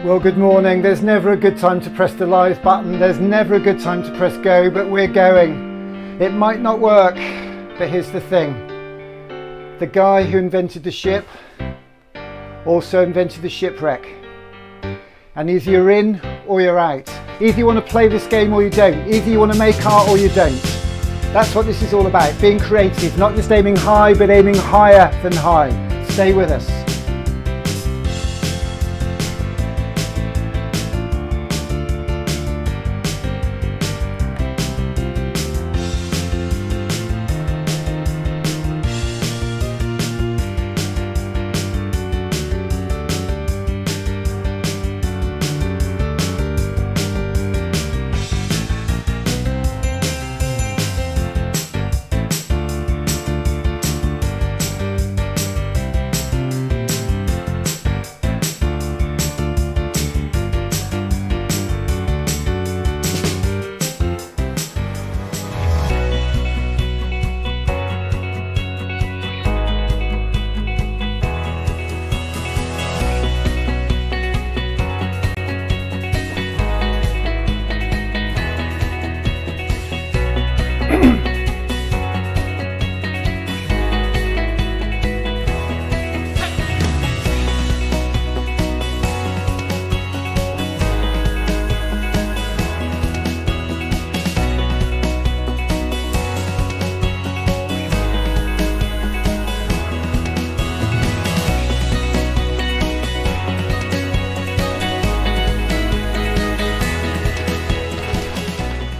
Well, good morning. There's never a good time to press the live button. There's never a good time to press go, but we're going. It might not work, but here's the thing. The guy who invented the ship also invented the shipwreck. And either you're in or you're out. Either you want to play this game or you don't. Either you want to make art or you don't. That's what this is all about. Being creative, not just aiming high, but aiming higher than high. Stay with us.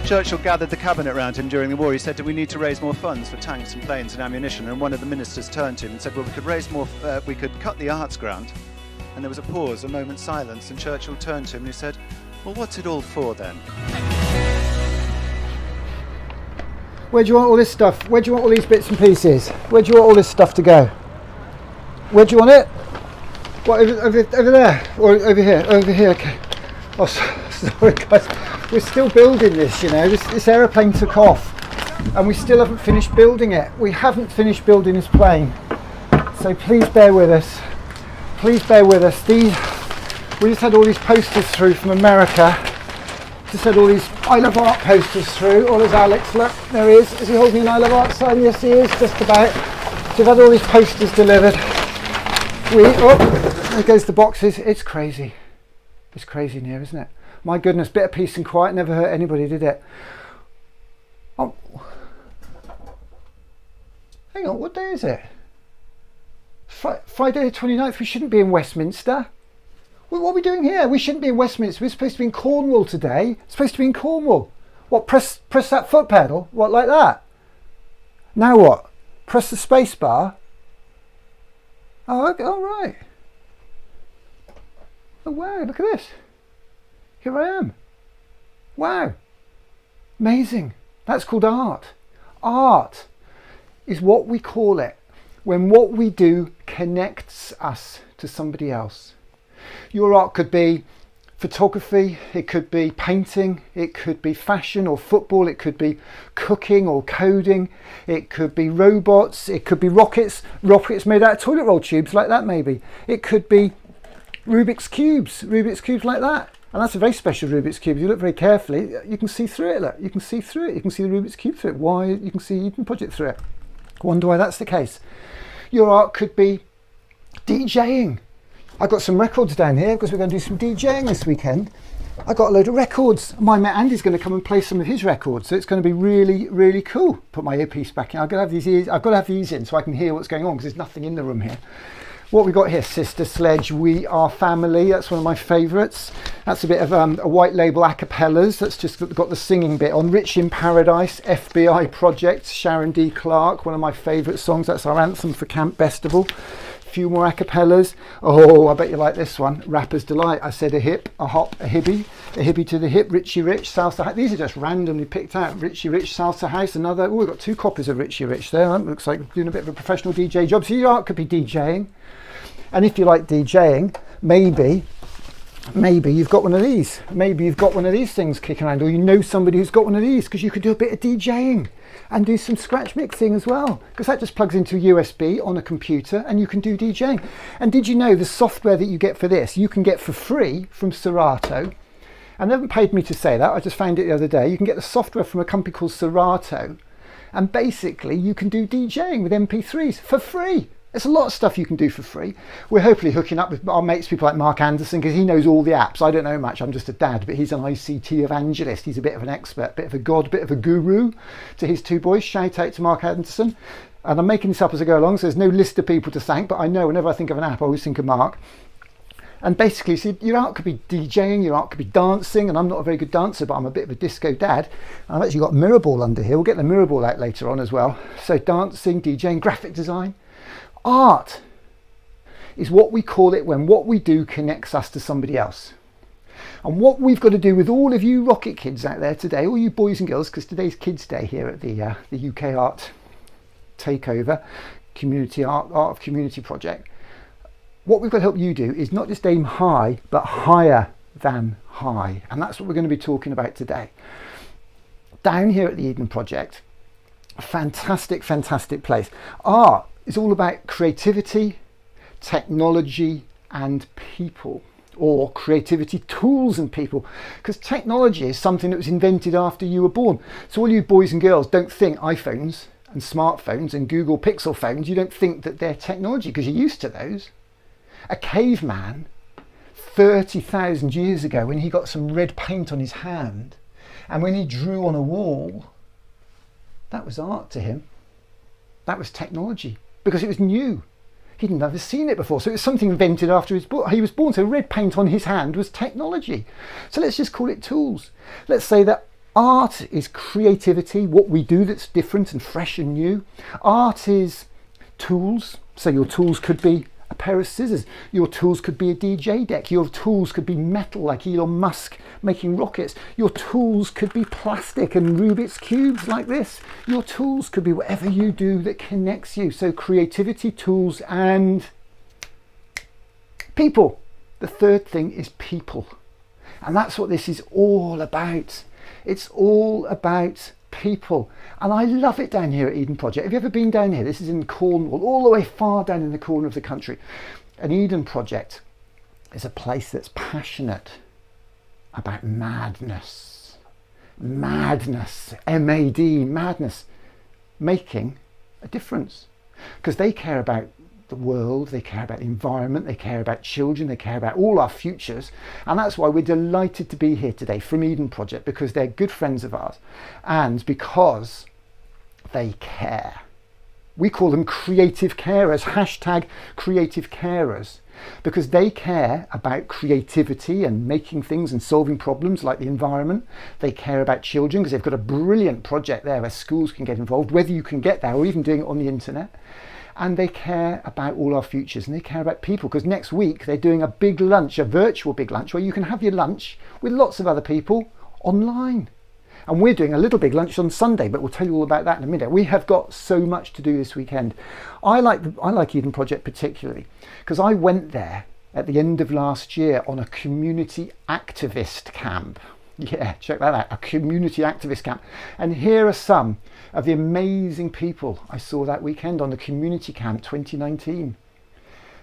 Churchill gathered the cabinet around him during the war. He said, "Do we need to raise more funds for tanks and planes and ammunition?" And one of the ministers turned to him and said, "Well, we could raise more. We could cut the arts grant." And there was a pause, a moment's silence, and Churchill turned to him and he said, "Well, what's it all for then?" Where do you want all this stuff? Where do you want all these bits and pieces? Where do you want all this stuff to go? Where do you want it? What, over there? Or over here? Over here, okay. Oh, sorry guys. We're still building this, you know. This aeroplane took off and we still haven't finished building it. We haven't finished building this plane. So please bear with us. Please bear with us. We just had all these posters through from America. Just had all these I Love Art posters through. Oh, there's Alex, look, there he is. Is he holding an I Love Art sign? Yes, he is, just about. So we've had all these posters delivered. There goes the boxes. It's crazy. It's crazy in here, isn't it? My goodness, bit of peace and quiet never hurt anybody, did it? Oh, hang on, what day is it? Friday the 29th, we shouldn't be in Westminster. What are we doing here? We shouldn't be in Westminster, we're supposed to be in Cornwall today. Supposed to be in Cornwall. What, press that foot pedal? What, like that? Now what? Press the space bar? Oh, okay, all right. Oh wow, look at this. Here I am. Wow. Amazing. That's called art. Art is what we call it when what we do connects us to somebody else. Your art could be photography, it could be painting, it could be fashion or football, it could be cooking or coding, it could be robots, it could be rockets made out of toilet roll tubes like that maybe. It could be Rubik's cubes like that. And that's a very special Rubik's Cube. If you look very carefully, you can see through it, look. You can see through it. You can see the Rubik's Cube through it. Why? You can project through it. Wonder why that's the case. Your art could be DJing. I've got some records down here because we're going to do some DJing this weekend. I've got a load of records. My mate Andy's going to come and play some of his records. So it's going to be really, really cool. Put my earpiece back in. I've got to have these in so I can hear what's going on because there's nothing in the room here. What we got here, Sister Sledge, We Are Family. That's one of my favourites. That's a bit of a white label acapellas. That's just got the singing bit on. Rich in Paradise, FBI Project, Sharon D. Clark, one of my favourite songs. That's our anthem for Camp Festival. A few more acapellas. Oh, I bet you like this one. Rapper's Delight. I said a hip, a hop, a hippie to the hip. Richie Rich, Salsa House. These are just randomly picked out. Richie Rich, Salsa House. Another. Oh, we've got 2 copies of Richie Rich there. That looks like doing a bit of a professional DJ job. So your art could be DJing. And if you like DJing, maybe maybe you've got one of these. Maybe you've got one of these things kicking around, or you know somebody who's got one of these, because you could do a bit of DJing and do some scratch mixing as well, because that just plugs into a USB on a computer and you can do DJing. And did you know the software that you get for this, you can get for free from Serato? And they haven't paid me to say that, I just found it the other day. You can get the software from a company called Serato, and basically you can do DJing with MP3s for free. There's a lot of stuff you can do for free. We're hopefully hooking up with our mates, people like Mark Anderson, because he knows all the apps. I don't know much, I'm just a dad, but he's an ICT evangelist. He's a bit of an expert, bit of a god, bit of a guru to his two boys. Shout out to Mark Anderson. And I'm making this up as I go along, so there's no list of people to thank, but I know whenever I think of an app, I always think of Mark. And basically, so your art could be DJing, your art could be dancing, and I'm not a very good dancer, but I'm a bit of a disco dad. I've actually got mirror ball under here. We'll get the mirror ball out later on as well. So dancing, DJing, graphic design. Art is what we call it when what we do connects us to somebody else. And what we've got to do with all of you rocket kids out there today, all you boys and girls, because today's Kids Day here at the UK Art Takeover Community Art of Community Project, what we've got to help you do is not just aim high, but higher than high. And that's what we're going to be talking about today. Down here at the Eden Project, a fantastic, fantastic place. Art is all about creativity, technology and people, or creativity, tools and people, because technology is something that was invented after you were born. So all you boys and girls, don't think iPhones and smartphones and Google Pixel phones, you don't think that they're technology because you're used to those. A caveman 30,000 years ago, when he got some red paint on his hand and when he drew on a wall, that was art to him. That was technology, because it was new. He'd never seen it before, so it was something invented after he was born. So red paint on his hand was technology. So let's just call it tools. Let's say that art is creativity, what we do that's different and fresh and new. Art is tools, so your tools could be a pair of scissors, your tools could be a DJ deck, your tools could be metal like Elon Musk making rockets, your tools could be plastic and Rubik's cubes like this, your tools could be whatever you do that connects you. So creativity, tools and people. The third thing is people, and that's what this is all about. It's all about people, and I love it down here at Eden Project. Have you ever been down here? This is in Cornwall, all the way far down in the corner of the country. An Eden Project is a place that's passionate about madness. Madness, M-A-D, madness, making a difference, because they care about the world, they care about the environment, they care about children, they care about all our futures. And that's why we're delighted to be here today from Eden Project, because they're good friends of ours and because they care. We call them creative carers, hashtag creative carers, because they care about creativity and making things and solving problems like the environment. They care about children because they've got a brilliant project there where schools can get involved, whether you can get there or even doing it on the internet. And they care about all our futures, and they care about people, because next week they're doing a big lunch, a virtual big lunch, where you can have your lunch with lots of other people online. And we're doing a little big lunch on Sunday, but we'll tell you all about that in a minute. We have got so much to do this weekend. I like Eden Project particularly because I went there at the end of last year on a community activist camp. Yeah, check that out, a community activist camp. And here are some of the amazing people I saw that weekend on the Community Camp 2019.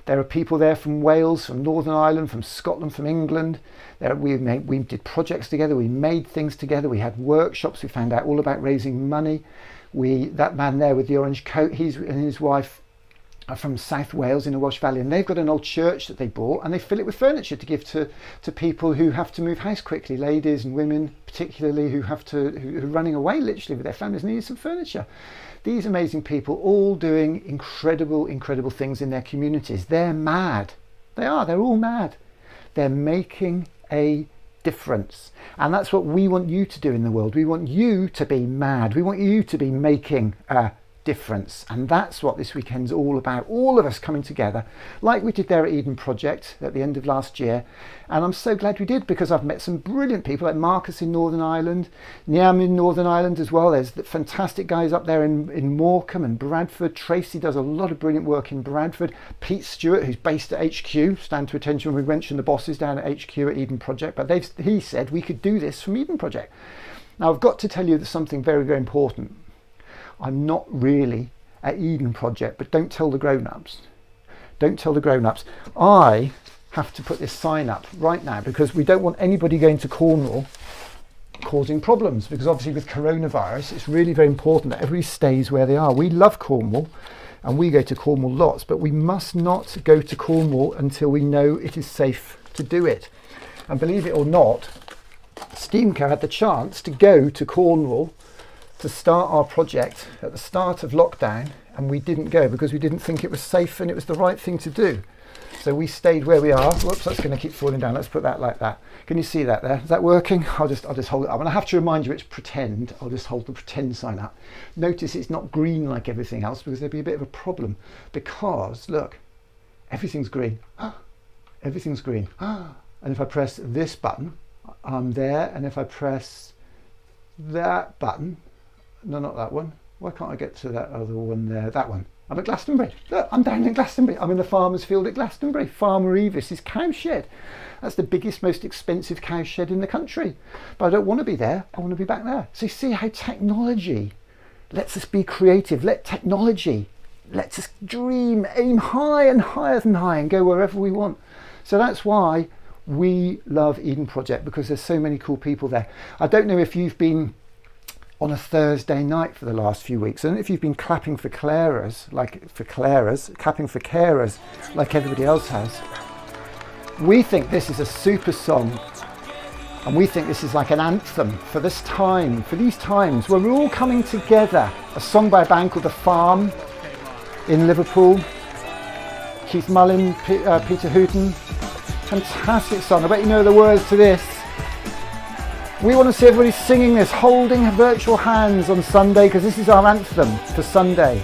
There are people there from Wales, from Northern Ireland, from Scotland, from England. We did projects together, we made things together, we had workshops, we found out all about raising money. That man there with the orange coat, he's and his wife are from South Wales in the Welsh Valley, and they've got an old church that they bought and they fill it with furniture to give to people who have to move house quickly, ladies and women particularly who are running away literally with their families and need some furniture. These amazing people all doing incredible things in their communities. They're mad. They're all mad. They're making a difference, and that's what we want you to do in the world. We want you to be mad. We want you to be making a difference. And that's what this weekend's all about. All of us coming together like we did there at Eden Project at the end of last year. And I'm so glad we did, because I've met some brilliant people like Marcus in Northern Ireland, Niam in Northern Ireland as well. There's the fantastic guys up there in Morecambe and Bradford. Tracy does a lot of brilliant work in Bradford. Pete Stewart, who's based at HQ, stand to attention when we mention the bosses down at HQ at Eden Project, but he said we could do this from Eden Project. Now I've got to tell you that something very, very important. I'm not really at Eden Project, but don't tell the grown-ups. Don't tell the grown-ups. I have to put this sign up right now because we don't want anybody going to Cornwall causing problems, because obviously with coronavirus it's really very important that everybody stays where they are. We love Cornwall and we go to Cornwall lots, but we must not go to Cornwall until we know it is safe to do it. And believe it or not, Steamco had the chance to go to Cornwall to start our project at the start of lockdown, and we didn't go because we didn't think it was safe and it was the right thing to do. So we stayed where we are. Whoops, that's going to keep falling down. Let's put that like that. Can you see that there? Is that working? I'll just hold it up. And I have to remind you it's pretend. I'll just hold the pretend sign up. Notice it's not green like everything else, because there'd be a bit of a problem. Because look, everything's green. Everything's green. And if I press this button, I'm there. And if I press that button, no, not that one. Why can't I get to that other one there? That one. I'm at Glastonbury. Look, I'm down in Glastonbury. I'm in the farmer's field at Glastonbury. Farmer Evis's cow shed. That's the biggest, most expensive cow shed in the country. But I don't want to be there. I want to be back there. So you see how technology lets us be creative. Let technology lets us dream, aim high and higher than high, and go wherever we want. So that's why we love Eden Project, because there's so many cool people there. I don't know if you've been on a Thursday night for the last few weeks, and if you've been clapping for carers like everybody else has. We think this is a super song, and we think this is like an anthem for this time, for these times where we're all coming together. A song by a band called The Farm in Liverpool. Keith Mullin, Peter Hooton. Fantastic song. I bet you know the words to this. We want to see everybody singing this, holding virtual hands on Sunday, because this is our anthem for Sunday.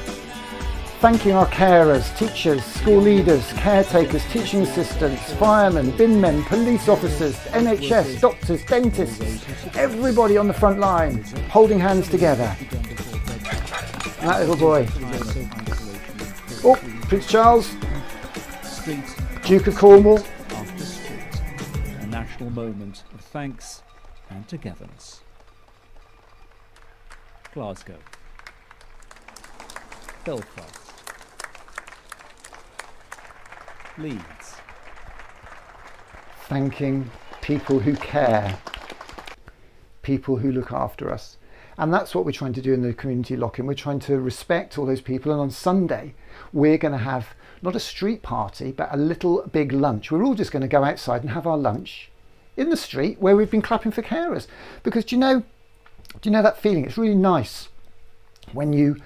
Thanking our carers, teachers, school leaders, caretakers, teaching assistants, firemen, bin men, police officers, NHS, doctors, dentists, everybody on the front line, holding hands together. And that little boy. Oh, Prince Charles, Duke of Cornwall. After street, a national moment of thanks and togetherness. Glasgow, Belfast, Leeds. Thanking people who care, people who look after us. And that's what we're trying to do in the community lock-in. We're trying to respect all those people. And on Sunday, we're going to have not a street party, but a little big lunch. We're all just going to go outside and have our lunch in the street where we've been clapping for carers. Because do you know that feeling? It's really nice when you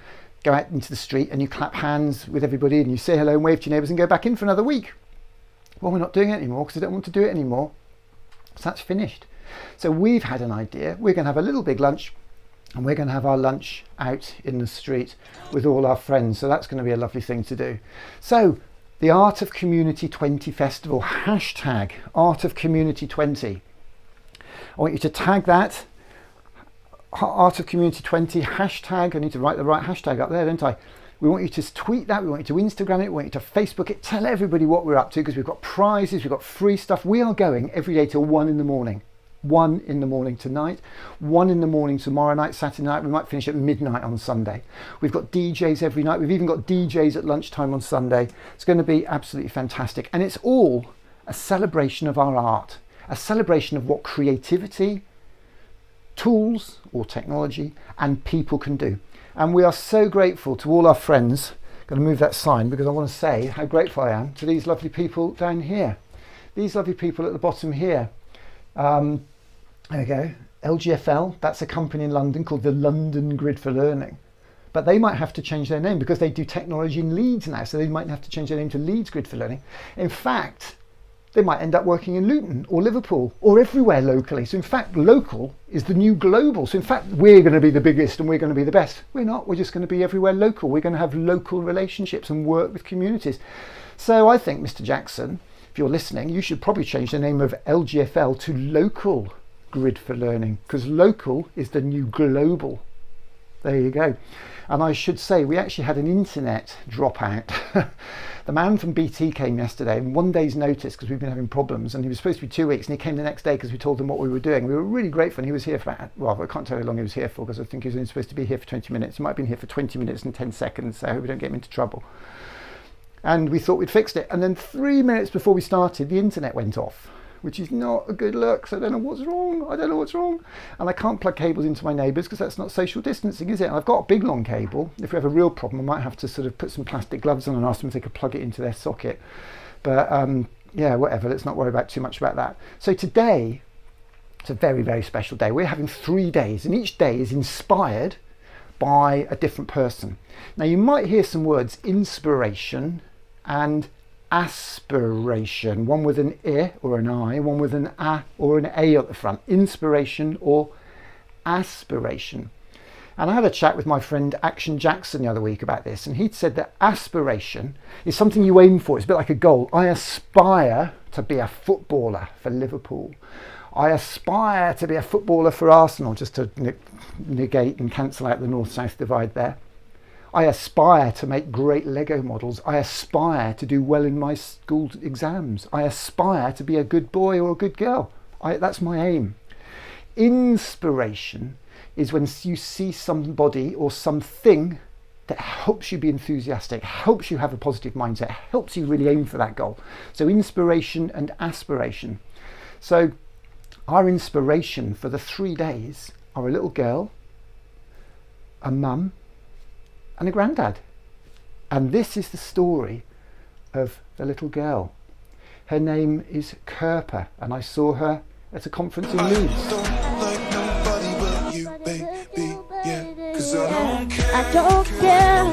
go out into the street and you clap hands with everybody and you say hello and wave to your neighbours and go back in for another week. Well, we're not doing it anymore because I don't want to do it anymore. So that's finished. So we've had an idea. We're going to have a little big lunch, and we're going to have our lunch out in the street with all our friends. So that's going to be a lovely thing to do. So the Art of Community 20 Festival, hashtag Art of Community 20. I want you to tag that, Art of Community 20, hashtag. I need to write the right hashtag up there, don't I? We want you to tweet that, we want you to Instagram it, we want you to Facebook it, tell everybody what we're up to, because we've got prizes, we've got free stuff. We are going every day till 1 in the morning. 1 in the morning tonight, 1 in the morning tomorrow night, Saturday night. We might finish at midnight on Sunday. We've got DJs every night. We've even got DJs at lunchtime on Sunday. It's going to be absolutely fantastic. And it's all a celebration of our art, a celebration of what creativity, tools or technology and people can do. And we are so grateful to all our friends. I'm going to move that sign because I want to say how grateful I am to these lovely people down here. These lovely people at the bottom here. There we go, LGFL, that's a company in London called the London Grid for Learning. But they might have to change their name because they do technology in Leeds now, so they might have to change their name to Leeds Grid for Learning. In fact, They might end up working in Luton or Liverpool or everywhere locally. So in fact, local is the new global. So in fact, we're going to be the biggest and we're going to be the best. We're not. We're just going to be everywhere local. We're going to have local relationships and work with communities. So I think, Mr. Jackson, if you're listening, you should probably change the name of LGFL to Local Grid for Learning, because local is the new global. There you go. And I should say, we actually had an internet dropout. The man from BT came yesterday in 1 day's notice because we've been having problems, and he was supposed to be 2 weeks, and he came the next day because we told him what we were doing. We were really grateful, and he was here for about, well, I can't tell you how long he was here for because I think he was only supposed to be here for 20 minutes. He might have been here for 20 minutes and 10 seconds, so I hope we don't get him into trouble. And we thought we'd fixed it, and then 3 minutes before we started, the internet went off, which is not a good look. So I don't know what's wrong. I don't know what's wrong. And I can't plug cables into my neighbours because that's not social distancing, is it? And I've got a big long cable. If we have a real problem, I might have to sort of put some plastic gloves on and ask them if they could plug it into their socket. But yeah, whatever. Let's not worry about too much about that. So today, it's a very, very special day. We're having 3 days, and each day is inspired by a different person. Now you might hear some words, inspiration and aspiration, one with an I or an I, one with an A or an A at the front, inspiration or aspiration. And I had a chat with my friend Action Jackson the other week about this, and he'd said that aspiration is something you aim for. It's a bit like a goal. I aspire to be a footballer for Liverpool. I aspire to be a footballer for Arsenal, just to negate and cancel out the north-south divide there. I aspire to make great Lego models. I aspire to do well in my school exams. I aspire to be a good boy or a good girl. That's my aim. Inspiration is when you see somebody or something that helps you be enthusiastic, helps you have a positive mindset, helps you really aim for that goal. So inspiration and aspiration. So our inspiration for the 3 days are a little girl, a mum, and a granddad. And this is the story of the little girl. Her name is Kerpa, and I saw her at a conference in Leeds. I don't care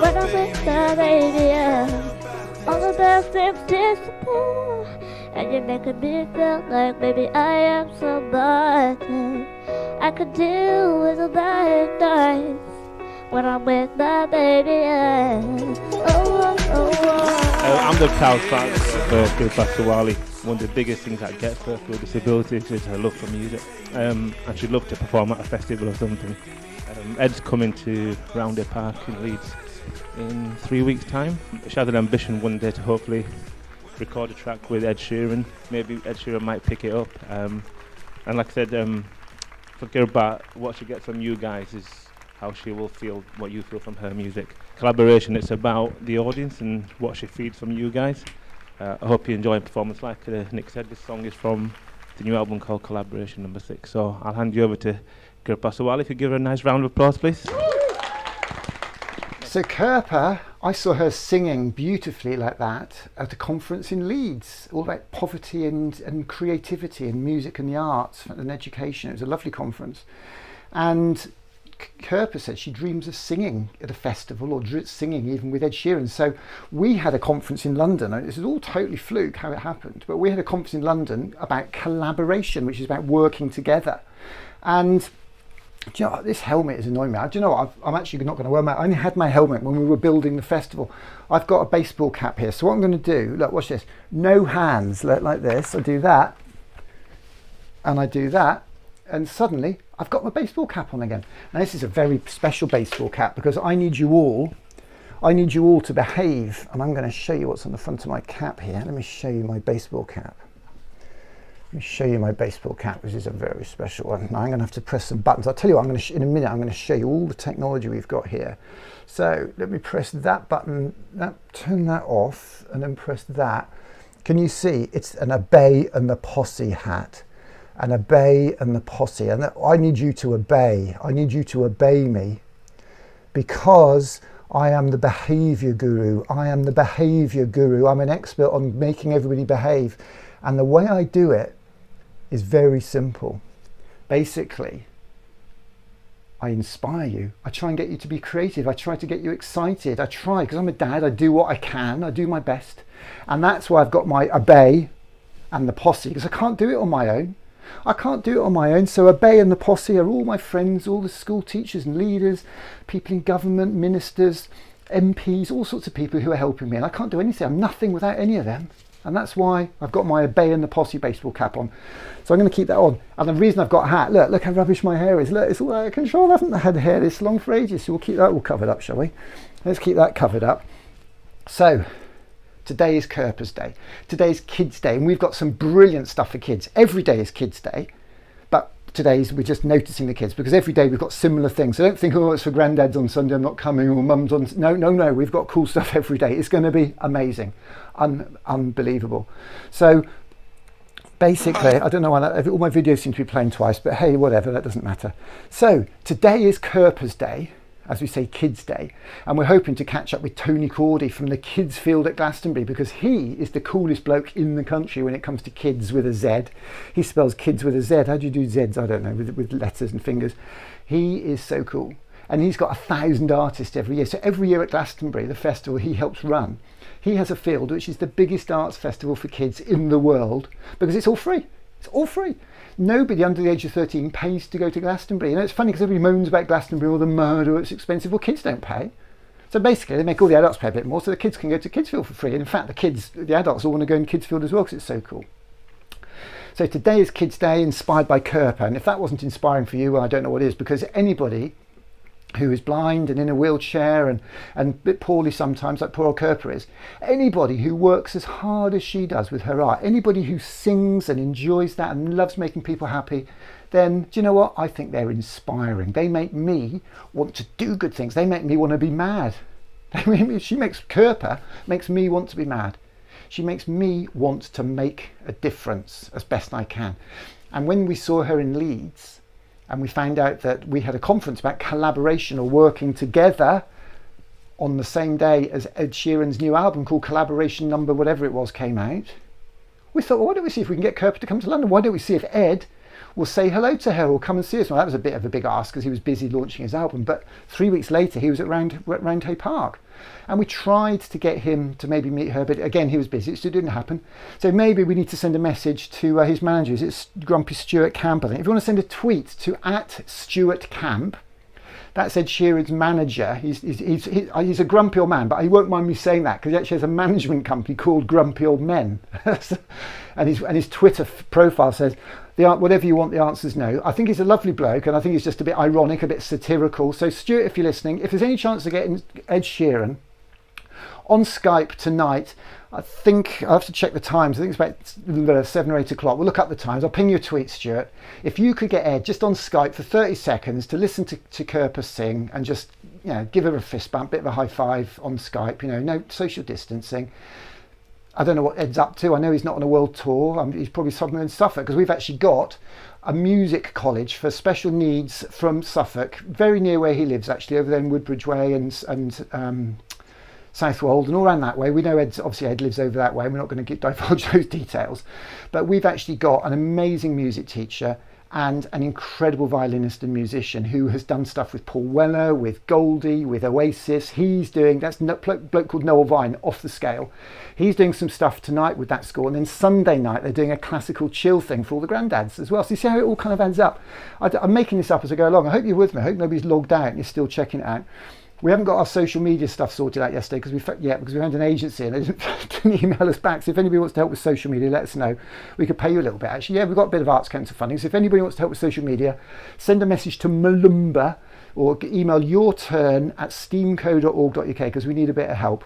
when I'm with the baby. All the bad things disappear, and you're making me feel like maybe I am somebody. I could deal with a bad night when I'm with my baby. I'm the proud father for Kirpa Sawali. One of the biggest things I get for disabilities is her love for music. And she'd love to perform at a festival or something. Ed's coming to Roundhay Park in Leeds in 3 weeks' time. She has an ambition one day to hopefully record a track with Ed Sheeran. Maybe Ed Sheeran might pick it up. And like I said, for Kirpa, what she gets from you guys is how she will feel what you feel from her music. Collaboration, it's about the audience and what she feeds from you guys. I hope you enjoy a performance. Like Nick said, this song is from the new album called Collaboration No. 6. So I'll hand you over to Kirpa Sawali. If you give her a nice round of applause, please. So Kerpa, I saw her singing beautifully like that at a conference in Leeds, all about poverty and creativity and music and the arts and education. It was a lovely conference. And Kerpa said she dreams of singing at a festival or singing even with Ed Sheeran. So we had a conference in London, and this is all totally fluke how it happened, but we had a conference in London about collaboration, which is about working together. And do you know, this helmet is annoying me. Do you know what? I'm actually not going to wear my, I only had my helmet when we were building the festival. I've got a baseball cap here. So what I'm going to do, look, watch this. No hands, like this. I do that, and I do that, and suddenly I've got my baseball cap on again. Now this is a very special baseball cap because I need you all to behave, and I'm going to show you what's on the front of my cap here. Let me show you my baseball cap. Let me show you my baseball cap, which is a very special one. Now I'm going to have to press some buttons. I'll tell you what, in a minute I'm going to show you all the technology we've got here. So let me press that button, turn that off, and then press that. Can you see? It's an Obey and the Posse hat. An Obey and the Posse. And I need you to obey. I need you to obey me because I am the behavior guru. I am the behavior guru. I'm an expert on making everybody behave. And the way I do it is very simple. Basically, I inspire you. I try and get you to be creative. I try to get you excited. I try, because I'm a dad, I do what I can. I do my best. And that's why I've got my Obey and the posse, because I can't do it on my own. I can't do it on my own. So Obey and the posse are all my friends, all the school teachers and leaders, people in government, ministers, MPs, all sorts of people who are helping me. And I can't do anything. I'm nothing without any of them. And that's why I've got my Obey and the Posse baseball cap on. So I'm going to keep that on. And the reason I've got a hat, look how rubbish my hair is. Look, it's all out of control. I haven't had hair this long for ages. So we'll keep that all covered up, shall we? Let's keep that covered up. So today is Kerper's Day. Today's Kids Day. And we've got some brilliant stuff for kids. Every day is Kids Day. But today's we're just noticing the kids, because every day we've got similar things. So don't think, oh, it's for granddads on Sunday, I'm not coming, or mum's on. No, we've got cool stuff every day. It's going to be amazing, unbelievable. So basically, I don't know why all my videos seem to be playing twice, but hey, whatever, that doesn't matter. So today is Kerper's Day, as we say, Kids Day, and we're hoping to catch up with Tony Cordy from the Kids Field at Glastonbury, because he is the coolest bloke in the country when it comes to kids with a Z. He spells kids with a Z. How do you do Zs? I don't know, with letters and fingers. He is so cool, and he's got 1,000 artists every year. So every year at Glastonbury, the festival he helps run, he has a field which is the biggest arts festival for kids in the world, because it's all free. It's all free. Nobody under the age of 13 pays to go to Glastonbury. You know, it's funny because everybody moans about Glastonbury, or the mud, or it's expensive. Well, kids don't pay. So basically, they make all the adults pay a bit more, so the kids can go to Kidsfield for free. And in fact, the adults all want to go in Kidsfield as well, because it's so cool. So today is Kids Day, inspired by Kerper. And if that wasn't inspiring for you, well, I don't know what is, because anybody who is blind and in a wheelchair and a bit poorly sometimes, like poor old Kerper is, anybody who works as hard as she does with her art, anybody who sings and enjoys that and loves making people happy, then do you know what? I think they're inspiring. They make me want to do good things. They make me want to be mad. Kerper makes me want to be mad. She makes me want to make a difference as best I can. And when we saw her in Leeds, and we found out that we had a conference about collaboration or working together on the same day as Ed Sheeran's new album called Collaboration Number whatever it was came out, we thought, well, why don't we see if we can get Kerper to come to London? Why don't we see if Ed will say hello to her or come and see us? Well, that was a bit of a big ask because he was busy launching his album, but 3 weeks later he was at Roundhay Park, and we tried to get him to maybe meet her, but again he was busy, so it didn't happen. So maybe we need to send a message to his managers. It's Grumpy Stuart Camp, I think. If you want to send a tweet to @StuartCamp, that's Ed Sheeran's manager. He's a grumpy old man, but he won't mind me saying that because he actually has a management company called Grumpy Old Men. and his Twitter profile says, whatever you want, the answer's no. I think he's a lovely bloke, and I think he's just a bit ironic, a bit satirical. So Stuart, if you're listening, if there's any chance of getting Ed Sheeran on Skype tonight, I think I'll have to check the times. I think it's about 7 or 8 o'clock. We'll look up the times. I'll ping you a tweet, Stuart. If you could get Ed just on Skype for 30 seconds to listen to Kerper sing and just, give her a fist bump, bit of a high five on Skype, no social distancing. I don't know what Ed's up to. I know he's not on a world tour. He's probably somewhere in Suffolk, because we've actually got a music college for special needs from Suffolk, very near where he lives, actually, over there in Woodbridge Way and Southwold and all around that way. We know Ed lives over that way, and we're not going to divulge those details. But we've actually got an amazing music teacher and an incredible violinist and musician who has done stuff with Paul Weller, with Goldie, with Oasis. That's a bloke called Noel Vine, Off the Scale. He's doing some stuff tonight with that school, and then Sunday night they're doing a classical chill thing for all the granddads as well. So you see how it all kind of adds up. I'm making this up as I go along. I hope you're with me. I hope nobody's logged out and you're still checking it out. We haven't got our social media stuff sorted out yesterday because we found an agency and they didn't email us back. So if anybody wants to help with social media, let us know. We could pay you a little bit. Actually, we've got a bit of Arts Council funding. So if anybody wants to help with social media, send a message to Malumba or email yourturn@steamco.org.uk because we need a bit of help.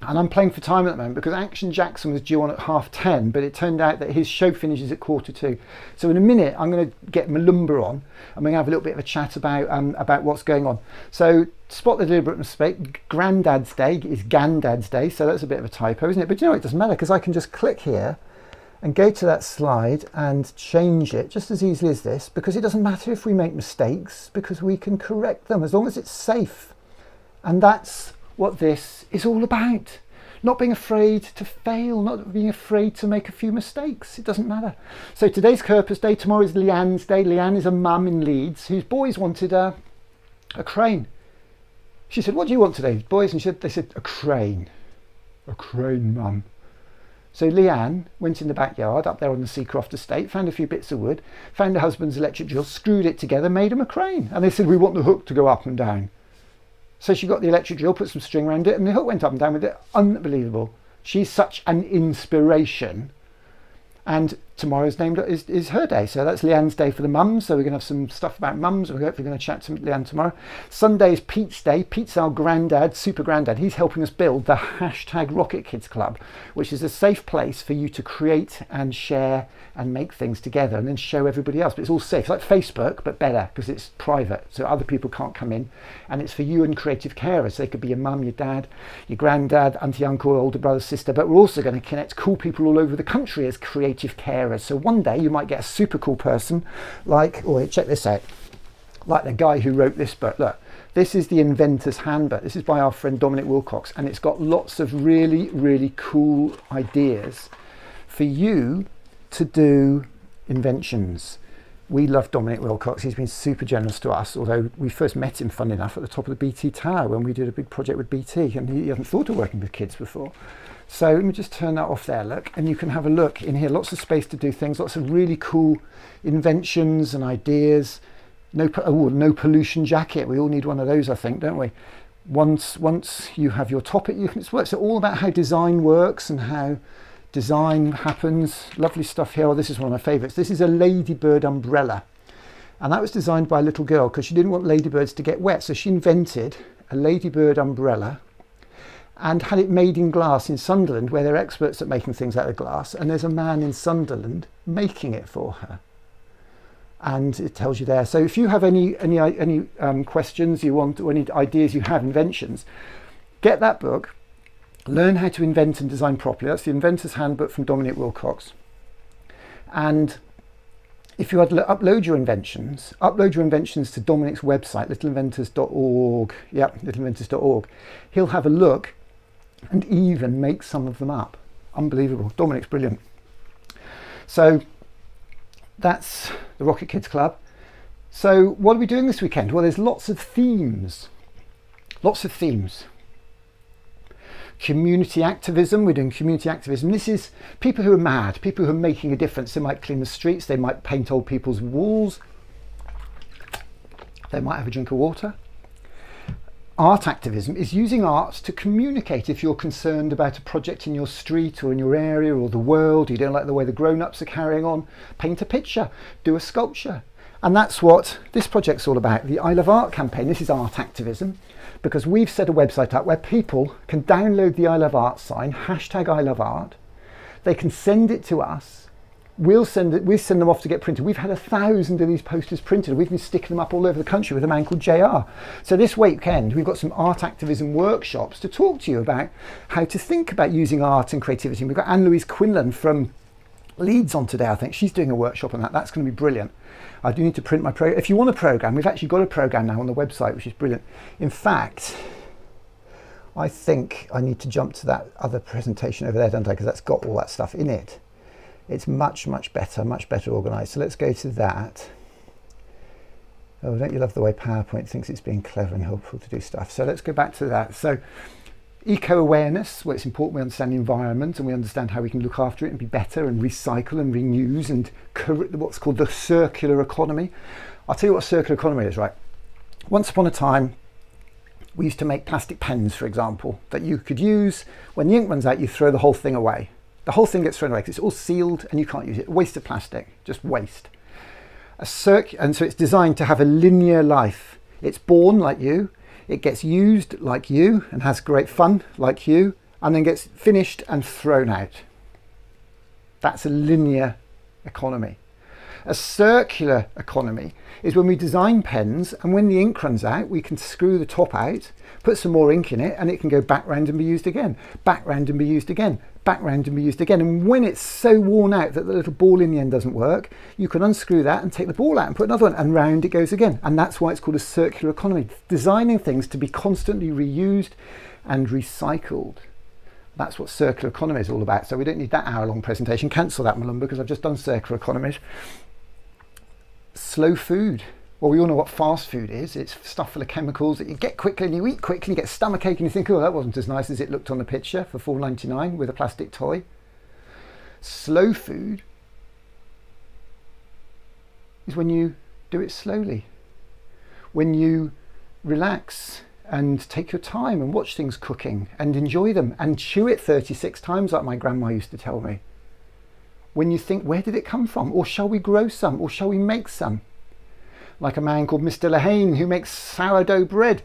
And I'm playing for time at the moment because Action Jackson was due on at 10:30, but it turned out that his show finishes at 2:45. So in a minute, I'm going to get Malumba on, and we're going to have a little bit of a chat about what's going on. So spot the deliberate mistake. Grandad's Day is Gandad's Day, so that's a bit of a typo, isn't it? But it doesn't matter because I can just click here and go to that slide and change it just as easily as this, because it doesn't matter if we make mistakes because we can correct them as long as it's safe. And that's what this is all about. Not being afraid to fail, not being afraid to make a few mistakes. It doesn't matter. So today's Kerper's Day, tomorrow is Leanne's Day. Leanne is a mum in Leeds whose boys wanted a crane. She said, "What do you want today, boys?" And they said, "A crane." "A crane, mum." So Leanne went in the backyard up there on the Seacroft estate, found a few bits of wood, found her husband's electric drill, screwed it together, made him a crane. And they said, we want the hook to go up and down. So she got the electric drill, put some string around it, and the hook went up and down with it. Unbelievable. She's such an inspiration. And tomorrow's named is her day, so that's Leanne's day for the mums. So we're going to have some stuff about mums. We're hopefully going to chat to Leanne tomorrow. Sunday is Pete's day. Pete's our granddad, super granddad. He's helping us build the hashtag Rocket Kids Club, which is a safe place for you to create and share and make things together and then show everybody else. But it's all safe. It's like Facebook, but better because it's private, so other people can't come in. And it's for you and creative carers. So they could be your mum, your dad, your granddad, auntie, uncle, older brother, sister. But we're also going to connect cool people all over the country as creative carers. So one day you might get a super cool person like, oh, check this out, like the guy who wrote this book. Look, this is the Inventor's Handbook. This is by our friend Dominic Wilcox, and it's got lots of really, really cool ideas for you to do inventions. We love Dominic Wilcox. He's been super generous to us, although we first met him, fun enough, at the top of the BT Tower when we did a big project with BT, and he hadn't thought of working with kids before. So let me just turn that off there, look, and you can have a look in here. Lots of space to do things, lots of really cool inventions and ideas. No pollution jacket. We all need one of those, I think, don't we? Once you have your topic, you can. It's all about how design works and how design happens. Lovely stuff here. Oh, this is one of my favourites. This is a ladybird umbrella, and that was designed by a little girl because she didn't want ladybirds to get wet, so she invented a ladybird umbrella and had it made in glass in Sunderland, where they're experts at making things out of glass, and there's a man in Sunderland making it for her. And it tells you there. So if you have any questions you want, or any ideas you have, inventions, get that book, learn how to invent and design properly. That's the Inventor's Handbook from Dominic Wilcox. And if you upload your inventions to Dominic's website, littleinventors.org. Yep, littleinventors.org. He'll have a look and even make some of them up. Unbelievable. Dominic's brilliant. So that's the Rocket Kids Club. So what are we doing this weekend? Well, there's lots of themes. Community activism. We're doing community activism. This is people who are mad, people who are making a difference. They might clean the streets, they might paint old people's walls, they might have a drink of water. Art activism is using art to communicate. If you're concerned about a project in your street or in your area or the world, you don't like the way the grown-ups are carrying on, paint a picture, do a sculpture. And that's what this project's all about, the I Love Art campaign. This is art activism, because we've set a website up where people can download the I Love Art sign, hashtag I Love Art. They can send it to us. We send them off to get printed. We've had 1,000 of these posters printed. We've been sticking them up all over the country with a man called JR. So this weekend, we've got some art activism workshops to talk to you about how to think about using art and creativity. We've got Anne-Louise Quinlan from Leeds on today, I think. She's doing a workshop on that. That's going to be brilliant. I do need to print my program. If you want a program, we've actually got a program now on the website, which is brilliant. In fact, I think I need to jump to that other presentation over there, don't I? Because that's got all that stuff in it. It's much better organised. So let's go to that. Oh, don't you love the way PowerPoint thinks it's being clever and helpful to do stuff? So let's go back to that. So eco-awareness, well, it's important we understand the environment and we understand how we can look after it and be better and recycle and reuse and what's called the circular economy. I'll tell you what a circular economy is, right? Once upon a time, we used to make plastic pens, for example, that you could use. When the ink runs out, you throw the whole thing away. The whole thing gets thrown away because it's all sealed and you can't use it. Waste of plastic, just waste. And so it's designed to have a linear life. It's born like you, it gets used like you and has great fun like you, and then gets finished and thrown out. That's a linear economy. A circular economy is when we design pens and when the ink runs out, we can screw the top out, put some more ink in it, and it can go back round and be used again, back round and be used again, back round and be used again. And when it's so worn out that the little ball in the end doesn't work, you can unscrew that and take the ball out and put another one, and round it goes again. And that's why it's called a circular economy, designing things to be constantly reused and recycled. That's what circular economy is all about. So we don't need that hour-long presentation. Cancel that, Malumba, because I've just done circular economies. Slow food. Well, we all know what fast food is. It's stuff full of chemicals that you get quickly and you eat quickly and you get stomachache and you think, oh, that wasn't as nice as it looked on the picture for $4.99 with a plastic toy. Slow food is when you do it slowly, when you relax and take your time and watch things cooking and enjoy them and chew it 36 times like my grandma used to tell me. When you think, where did it come from? Or shall we grow some? Or shall we make some? Like a man called Mr. Lehane who makes sourdough bread.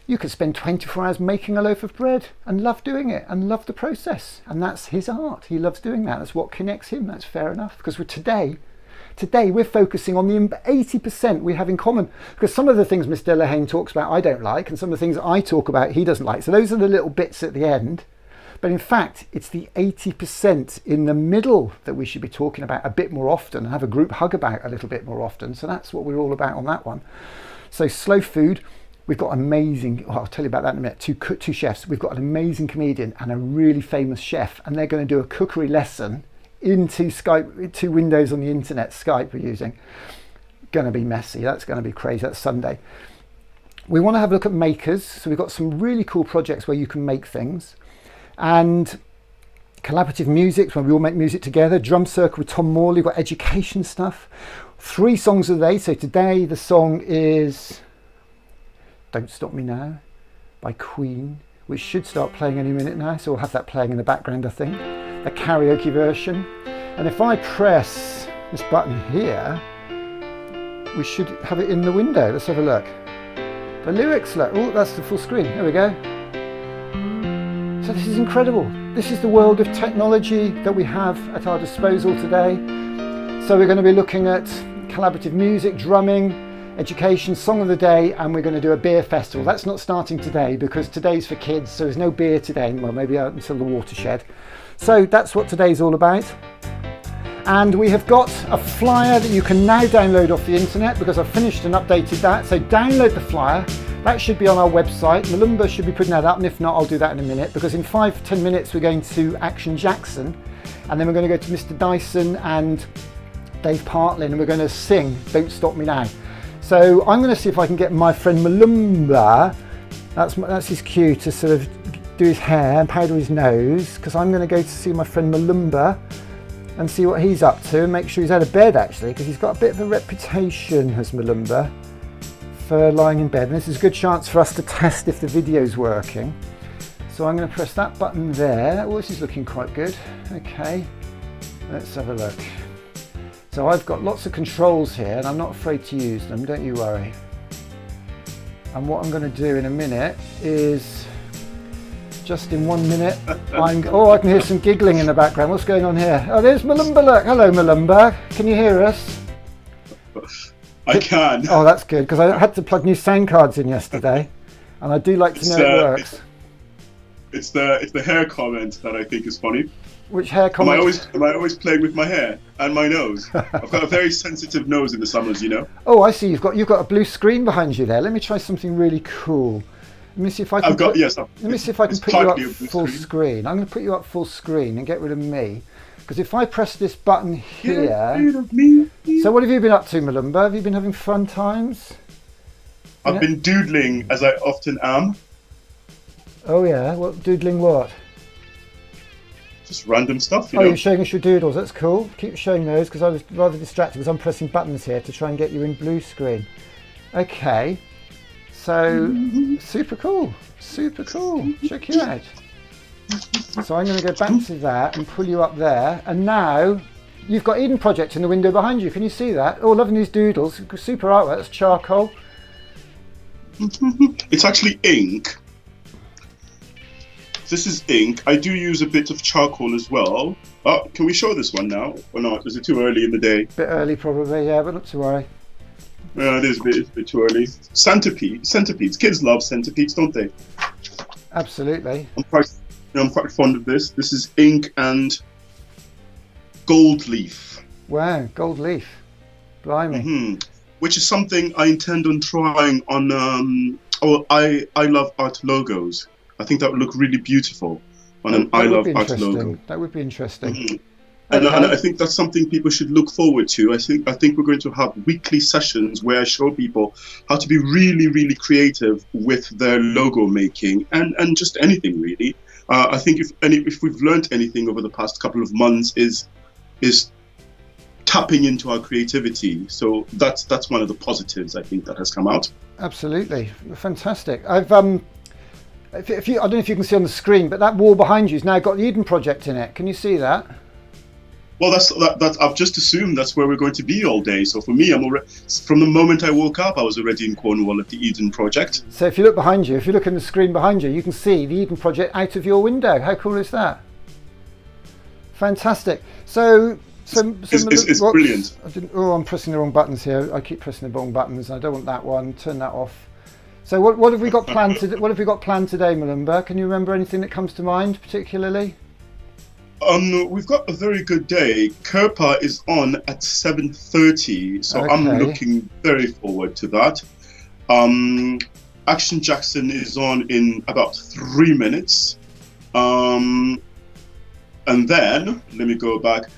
You could spend 24 hours making a loaf of bread and love doing it and love the process. And that's his art. He loves doing that. That's what connects him. That's fair enough. Because today we're focusing on the 80% we have in common. Because some of the things Mr. Lehane talks about I don't like, and some of the things I talk about he doesn't like. So those are the little bits at the end. But in fact, it's the 80% in the middle that we should be talking about a bit more often and have a group hug about a little bit more often. So that's what we're all about on that one. So slow food, we've got amazing, I'll tell you about that in a minute, two chefs. We've got an amazing comedian and a really famous chef, and they're going to do a cookery lesson into Skype, 2 windows on the internet, Skype we're using. Going to be messy, that's going to be crazy, that's Sunday. We want to have a look at makers, so we've got some really cool projects where you can make things. And collaborative music, when we all make music together. Drum circle with Tom Morley, we've got education stuff. 3 songs of the day, so today the song is Don't Stop Me Now by Queen, which should start playing any minute now, so we'll have that playing in the background I think. The karaoke version. And if I press this button here, we should have it in the window. Let's have a look. The lyrics, look, oh, that's the full screen, there we go. So this is incredible. This is the world of technology that we have at our disposal today. So we're going to be looking at collaborative music, drumming, education, song of the day, and we're going to do a beer festival. That's not starting today because today's for kids, so there's no beer today, well maybe out until the watershed. So that's what today's all about. And we have got a flyer that you can now download off the internet because I've finished and updated that. So download the flyer. That should be on our website. Malumba should be putting that up, and if not, I'll do that in a minute, because in 5-10 minutes we're going to Action Jackson, and then we're going to go to Mr. Dyson and Dave Partlin, and we're going to sing Don't Stop Me Now. So I'm going to see if I can get my friend Malumba, that's his cue, to sort of do his hair and powder his nose, because I'm going to go to see my friend Malumba and see what he's up to, and make sure he's out of bed actually, because he's got a bit of a reputation as Malumba for lying in bed, and this is a good chance for us to test if the video's working. So I'm going to press that button there. Oh, this is looking quite good. Okay, let's have a look. So I've got lots of controls here and I'm not afraid to use them, don't you worry. And what I'm going to do in a minute is, just in 1 minute, I can hear some giggling in the background. What's going on here? Oh, there's Malumba, look. Hello Malumba, can you hear us? I can. Oh, that's good, because I had to plug new sound cards in yesterday, and I do like to know it works. It's the hair comment that I think is funny. Which hair comment? Am I always playing with my hair and my nose? I've got a very sensitive nose in the summers, you know. Oh, I see. You've got a blue screen behind you there. Let me try something really cool. Let me see if I can. Let me see if I can put you up full screen. I'm going to put you up full screen and get rid of me. Because if I press this button here, so what have you been up to, Malumba? Have you been having fun times? I've been doodling, as I often am. Oh yeah, what doodling what? Just random stuff, you know. You're showing us your doodles, that's cool. Keep showing those, because I was rather distracted because I'm pressing buttons here to try and get you in blue screen. Okay, so super cool, check you out. So I'm going to go back to that and pull you up there, and now you've got Eden Project in the window behind you. Can you see that? Oh, loving these doodles, super artwork. That's charcoal. It's actually ink. This is ink. I do use a bit of charcoal as well. Oh, can we show this one now or not? Is it too early in the day? Bit early probably, yeah, but not to worry. It is a bit too early. Centipedes. Kids love centipedes, don't they? Absolutely. I'm quite fond of this. This is ink and gold leaf. Wow, gold leaf. Blimey. Which is something I intend on trying on. I love art logos. I think that would look really beautiful on an I Love Art logo. That would be interesting. And I think that's something people should look forward to. I think we're going to have weekly sessions where I show people how to be really, really creative with their logo making and just anything really. I think if we've learned anything over the past couple of months is is tapping into our creativity. So that's one of the positives I think that has come out. Absolutely, fantastic. I've if you, I don't know if you can see on the screen, but that wall behind you has now got the Eden Project in it. Can you see that? Well, that's I've just assumed that's where we're going to be all day. So for me, I'm already, from the moment I woke up, I was already in Cornwall at the Eden Project. So if you look behind you, if you look in the screen behind you, you can see the Eden Project out of your window. How cool is that? Fantastic. So it's brilliant. I'm pressing the wrong buttons here. I keep pressing the wrong buttons. I don't want that one. Turn that off. So what have we got planned today? What have we got planned today, Malumba? Can you remember anything that comes to mind particularly? We've got a very good day. Kirpa is on at 7:30, so Okay. I'm looking very forward to that. Action Jackson is on in about 3 minutes. And then, let me go back.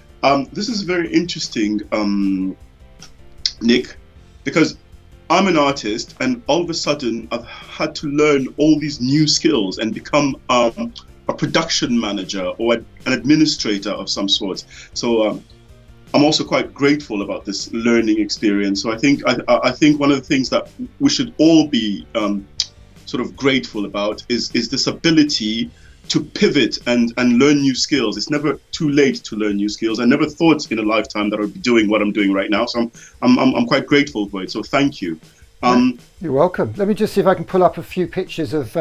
This is very interesting, Nick, because I'm an artist and all of a sudden I've had to learn all these new skills and become a production manager or an administrator of some sort. So I'm also quite grateful about this learning experience. So I think one of the things that we should all be sort of grateful about is this ability to pivot and learn new skills. It's never too late to learn new skills. I never thought in a lifetime that I would be doing what I'm doing right now. So I'm quite grateful for it. So thank you. You're welcome. Let me just see if I can pull up a few pictures of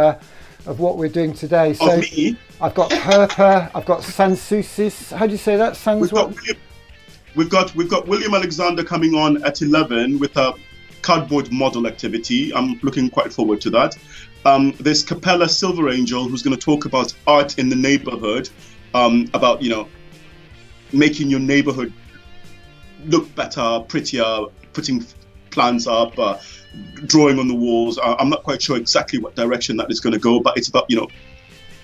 what we're doing today. So Of me, I've got Kirpa, I've got Sansusis. How do you say that? we've got William Alexander coming on at 11 with a cardboard model activity. I'm looking quite forward to that. There's Capella Silver Angel, who's going to talk about art in the neighborhood, about making your neighborhood look better, prettier, putting plans up, drawing on the walls. I'm not quite sure exactly what direction that is going to go, but it's about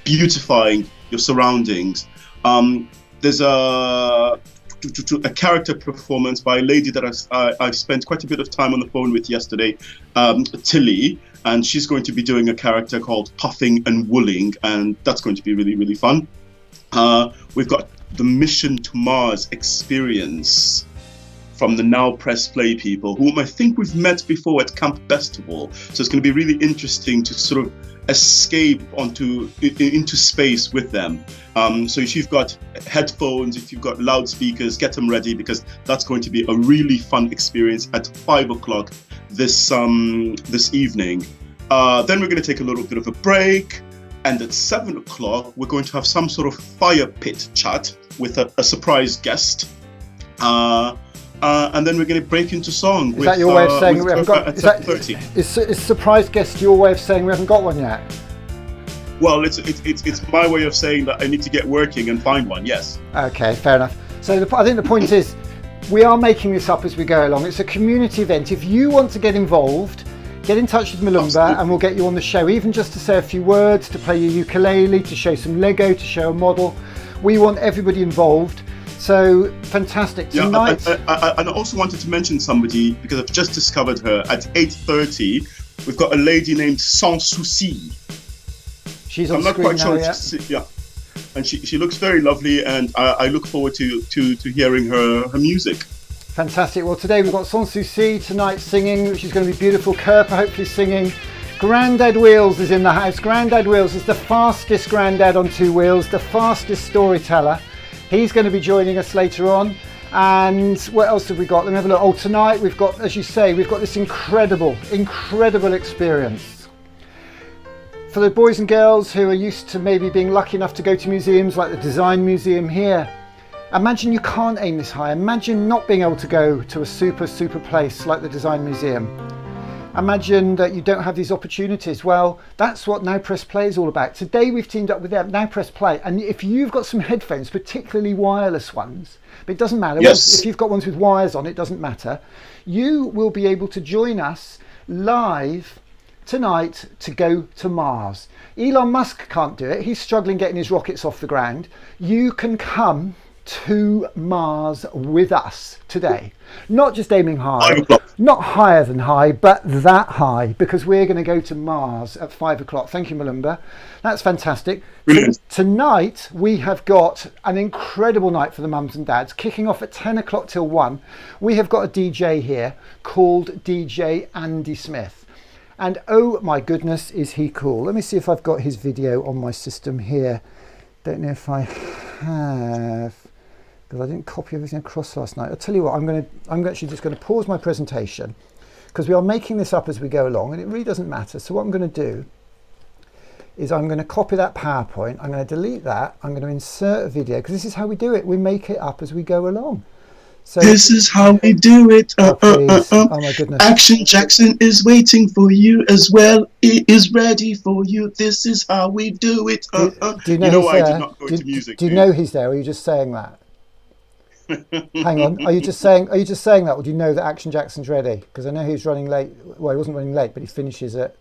beautifying your surroundings. There's a character performance by a lady that I've spent quite a bit of time on the phone with yesterday, Tilly, and she's going to be doing a character called Puffing and Wooling, and that's going to be really, really fun. We've got the Mission to Mars experience from the Now Press Play people, whom I think we've met before at Camp Festival. So it's going to be really interesting to sort of escape into space with them. So if you've got headphones, if you've got loudspeakers, get them ready, because that's going to be a really fun experience at 5 o'clock this evening. Then we're going to take a little bit of a break, and at 7 o'clock we're going to have some sort of fire pit chat with a surprise guest. And then we're going to break into song. Is that your way of saying we haven't got? At 7:30. Is surprise guest your way of saying we haven't got one yet? Well, it's my way of saying that I need to get working and find one. Yes. Okay, fair enough. So I think the point is, we are making this up as we go along. It's a community event. If you want to get involved, get in touch with Malumba. Absolutely. And we'll get you on the show, even just to say a few words, to play your ukulele, to show some Lego, to show a model. We want everybody involved. So fantastic. Tonight. Yeah, I also wanted to mention somebody, because I've just discovered her. At 8:30, we've got a lady named Sans Souci. She's on I'm not screen quite now, sure. yeah. And she looks very lovely, and I look forward to hearing her music. Fantastic. Well, today we've got Sans Souci tonight singing, which is going to be beautiful. Kirpa hopefully singing. Grandad Wheels is in the house. Grandad Wheels is the fastest granddad on two wheels, the fastest storyteller. He's going to be joining us later on. And what else have we got? Let me have a look. Oh, tonight we've got, as you say, we've got this incredible experience. For the boys and girls who are used to maybe being lucky enough to go to museums like the Design Museum here, imagine you can't aim this high. Imagine not being able to go to a super place like the Design Museum. Imagine that you don't have these opportunities. Well, that's what Now Press Play is all about. Today we've teamed up with them, Now Press Play, and if you've got some headphones, particularly wireless ones, but it doesn't matter. Yes. If you've got ones with wires on, it doesn't matter. You will be able to join us live tonight to go to Mars. Elon Musk can't do it. He's struggling getting his rockets off the ground. You can come to Mars with us today. Not just aiming high, 5 o'clock. not higher than high, but that high, because we're going to go to Mars at 5 o'clock. Thank you, Malumba. That's fantastic. Brilliant. Tonight, we have got an incredible night for the mums and dads, kicking off at 10 o'clock till 1. We have got a DJ here called DJ Andy Smith. And oh my goodness, is he cool. Let me see if I've got his video on my system here. Don't know if I have, because I didn't copy everything across last night. I'll tell you what, I'm actually just going to pause my presentation, because we are making this up as we go along, and it really doesn't matter. So what I'm going to do is I'm going to copy that PowerPoint, I'm going to delete that, I'm going to insert a video, because this is how we do it. We make it up as we go along. So This is how we do it. please. Oh my goodness. Action Jackson is waiting for you as well. He is ready for you. This is how we do it. Do you know, You know he's why I there? did not go into music? Do you know he's there, or are you just saying that? Hang on, are you just saying that, or do you know that Action Jackson's ready? Because I know he was running late. Well, he wasn't running late, but he finishes at.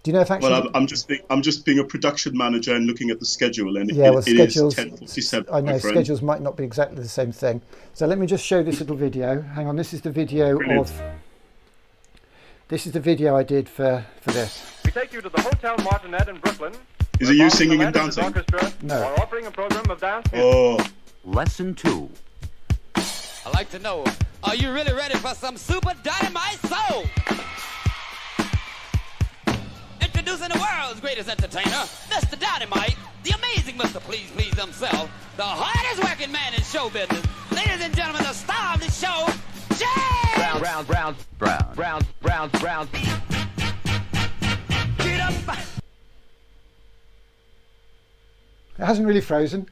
Do you know if Action? Well, I'm just being a production manager and looking at the schedule, and Yeah, well, it is schedules. 10:47. I know my friend. schedules might not be exactly the same thing. So let me just show this little video. Hang on, this is the video Brilliant. of. This is the video I did for this. We take you to the Hotel Martinet in Brooklyn. Is it you singing and dancing? Orchestra No. are offering a program of dance. Oh, Lesson 2. I'd like to know, are you really ready for some super dynamite soul? Introducing the world's greatest entertainer, Mr. Dynamite, the amazing Mr. Please Please himself, the hardest working man in show business. Ladies and gentlemen, the star of the show, Jay! Brown. Get up! It hasn't really frozen.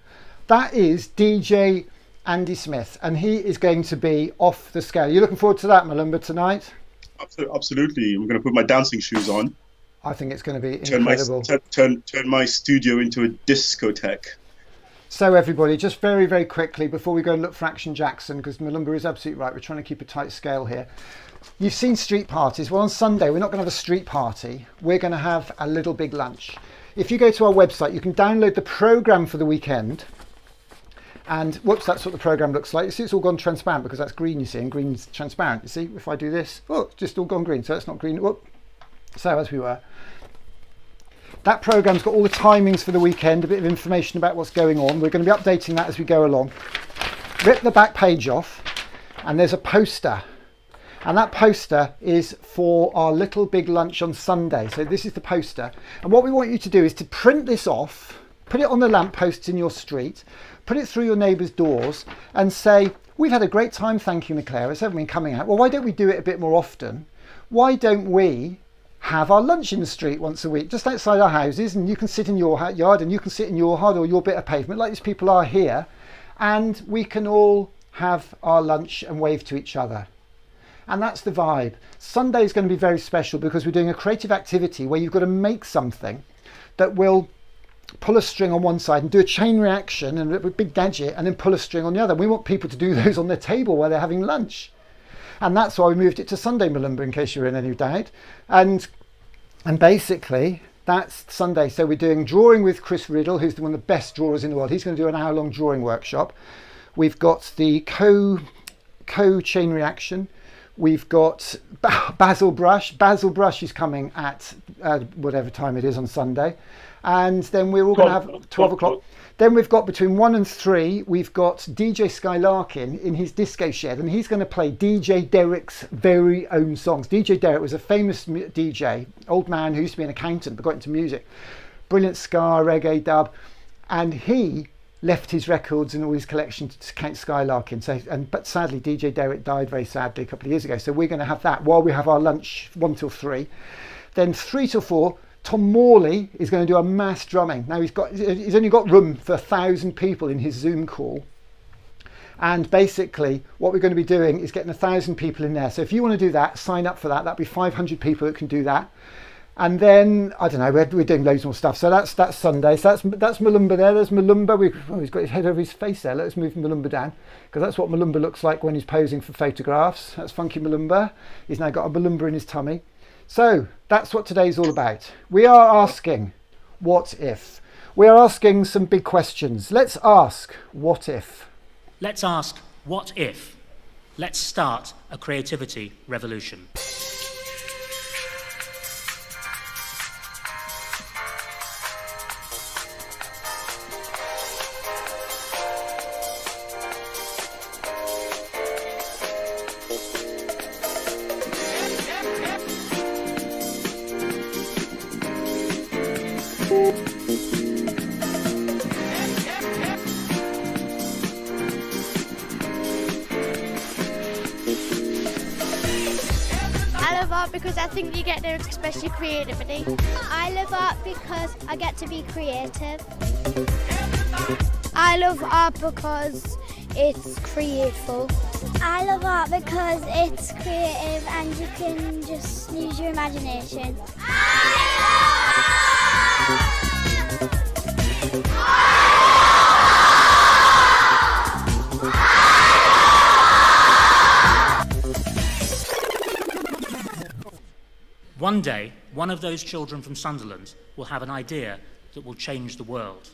That is DJ Andy Smith, and he is going to be off the scale. You looking forward to that, Malumba, tonight? absolutely. I'm going to put my dancing shoes on. I think it's going to be Turn incredible. turn my studio into a discotheque. So everybody, just very, very quickly, before we go and look for Action Jackson, because Malumba is absolutely right, we're trying to keep a tight scale here. You've seen street parties. Well, on Sunday, we're not going to have a street party. We're going to have a little big lunch. If you go to our website, you can download the programme for the weekend. And whoops, that's what the programme looks like. You see, it's all gone transparent because that's green, you see, and green's transparent. You see, if I do this, oh, it's just all gone green, so it's not green. Whoop. So as we were. That programme's got all the timings for the weekend, a bit of information about what's going on. We're going to be updating that as we go along. Rip the back page off, and there's a poster. And that poster is for our little big lunch on Sunday. So this is the poster. And what we want you to do is to print this off, put it on the lampposts in your street, put it through your neighbours' doors and say, we've had a great time thanking the Claras, haven't we, coming out? Well, why don't we do it a bit more often? Why don't we have our lunch in the street once a week, just outside our houses, and you can sit in your yard and you can sit in your yard or your bit of pavement like these people are here, and we can all have our lunch and wave to each other. And that's the vibe. Sunday is going to be very special because we're doing a creative activity where you've got to make something that will pull a string on one side and do a chain reaction and a big gadget and then pull a string on the other. We want people to do those on their table while they're having lunch. And that's why we moved it to Sunday, Malumba, in case you're in any doubt. And basically, that's Sunday. So we're doing drawing with Chris Riddle, who's one of the best drawers in the world. He's going to do an hour-long drawing workshop. We've got the co-chain reaction. We've got Basil Brush. Basil Brush is coming at whatever time it is on Sunday. And then we're all going to have 12 o'clock. Then we've got between 1 and 3, we've got DJ Sky Larkin in his disco shed, and he's going to play DJ Derek's very own songs. DJ Derek was a famous DJ, old man who used to be an accountant but got into music. Brilliant ska, reggae, dub. And he left his records and all his collection to Count Sky Larkin. But sadly, DJ Derek died very sadly a couple of years ago. So we're going to have that while we have our lunch, 1 till 3. Then 3 till 4, Tom Morley is going to do a mass drumming. Now he's only got room for 1,000 people in his Zoom call. And basically what we're going to be doing is getting 1,000 people in there. So if you want to do that, sign up for that. That'll be 500 people that can do that. And then, I don't know, we're doing loads more stuff. So that's Sunday. So that's Malumba there. There's Malumba. He's got his head over his face there. Let's move Malumba down, because that's what Malumba looks like when he's posing for photographs. That's Funky Malumba. He's now got a Malumba in his tummy. So that's what today's all about. We are asking, what if? We are asking some big questions. Let's ask, what if? Let's ask, what if? Let's start a creativity revolution. I love art because I think you get to express your creativity. I love art because I get to be creative. I love art because it's creative. I love art because it's creative and you can just use your imagination. One day, one of those children from Sunderland will have an idea that will change the world.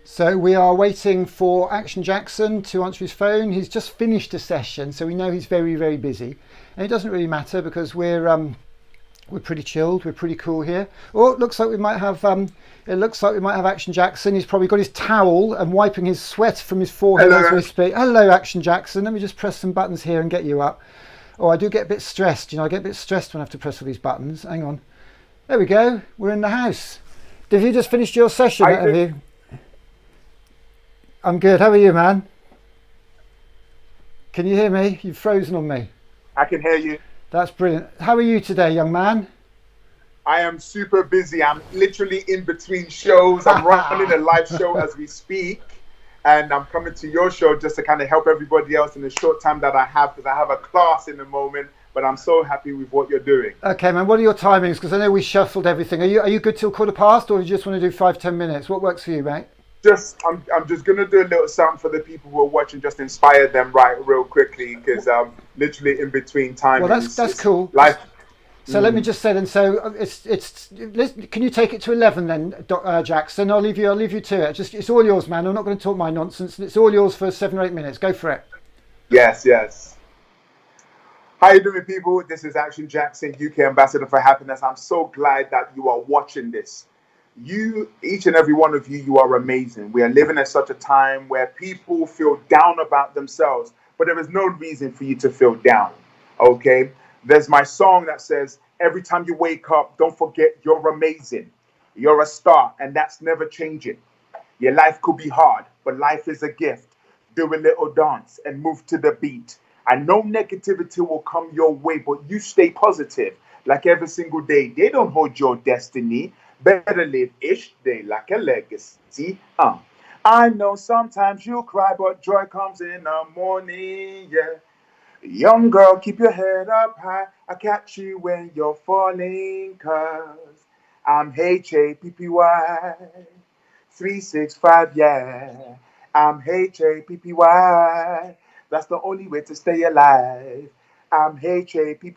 So we are waiting for Action Jackson to answer his phone. He's just finished a session, so we know he's very, very busy. And it doesn't really matter because we're pretty chilled, we're pretty cool here. Oh, it looks like we might have Action Jackson. He's probably got his towel and wiping his sweat from his forehead as we speak. Hello, Action Jackson. Let me just press some buttons here and get you up. Oh, I do get a bit stressed. You know, I get a bit stressed when I have to press all these buttons. Hang on. There we go. We're in the house. Have you just finished your session? Have you? I'm good. How are you, man? Can you hear me? You've frozen on me. I can hear you. That's brilliant. How are you today, young man? I am super busy. I'm literally in between shows. I'm running a live show as we speak. And I'm coming to your show just to kind of help everybody else in the short time that I have, because I have a class in the moment. But I'm so happy with what you're doing. Okay, man. What are your timings? Because I know we shuffled everything. Are you good till 1:15, or do you just want to do 5-10 minutes? What works for you, mate? I'm just gonna do a little something for the people who are watching, just inspire them real quickly, because I'm literally in between time. Well, that's cool. Life. So let me just say then. So can you take it to 11 then, Jackson? I'll leave you to it. It's all yours, man. I'm not going to talk my nonsense. It's all yours for 7 or 8 minutes. Go for it. Yes. How you doing, people? This is Action Jackson, UK Ambassador for Happiness. I'm so glad that you are watching this. You, each and every one of you, you are amazing. We are living at such a time where people feel down about themselves, but there is no reason for you to feel down, okay? There's my song that says, every time you wake up, don't forget you're amazing. You're a star, and that's never changing. Your life could be hard, but life is a gift. Do a little dance and move to the beat. I know negativity will come your way, but you stay positive. Like every single day, they don't hold your destiny. Better live each day like a legacy. I know sometimes you cry, but joy comes in the morning, yeah. Young girl, keep your head up high. I catch you when you're falling, 'cause I'm HAPPY 365, yeah. I'm HAPPY. That's the only way to stay alive. I'm HAPPY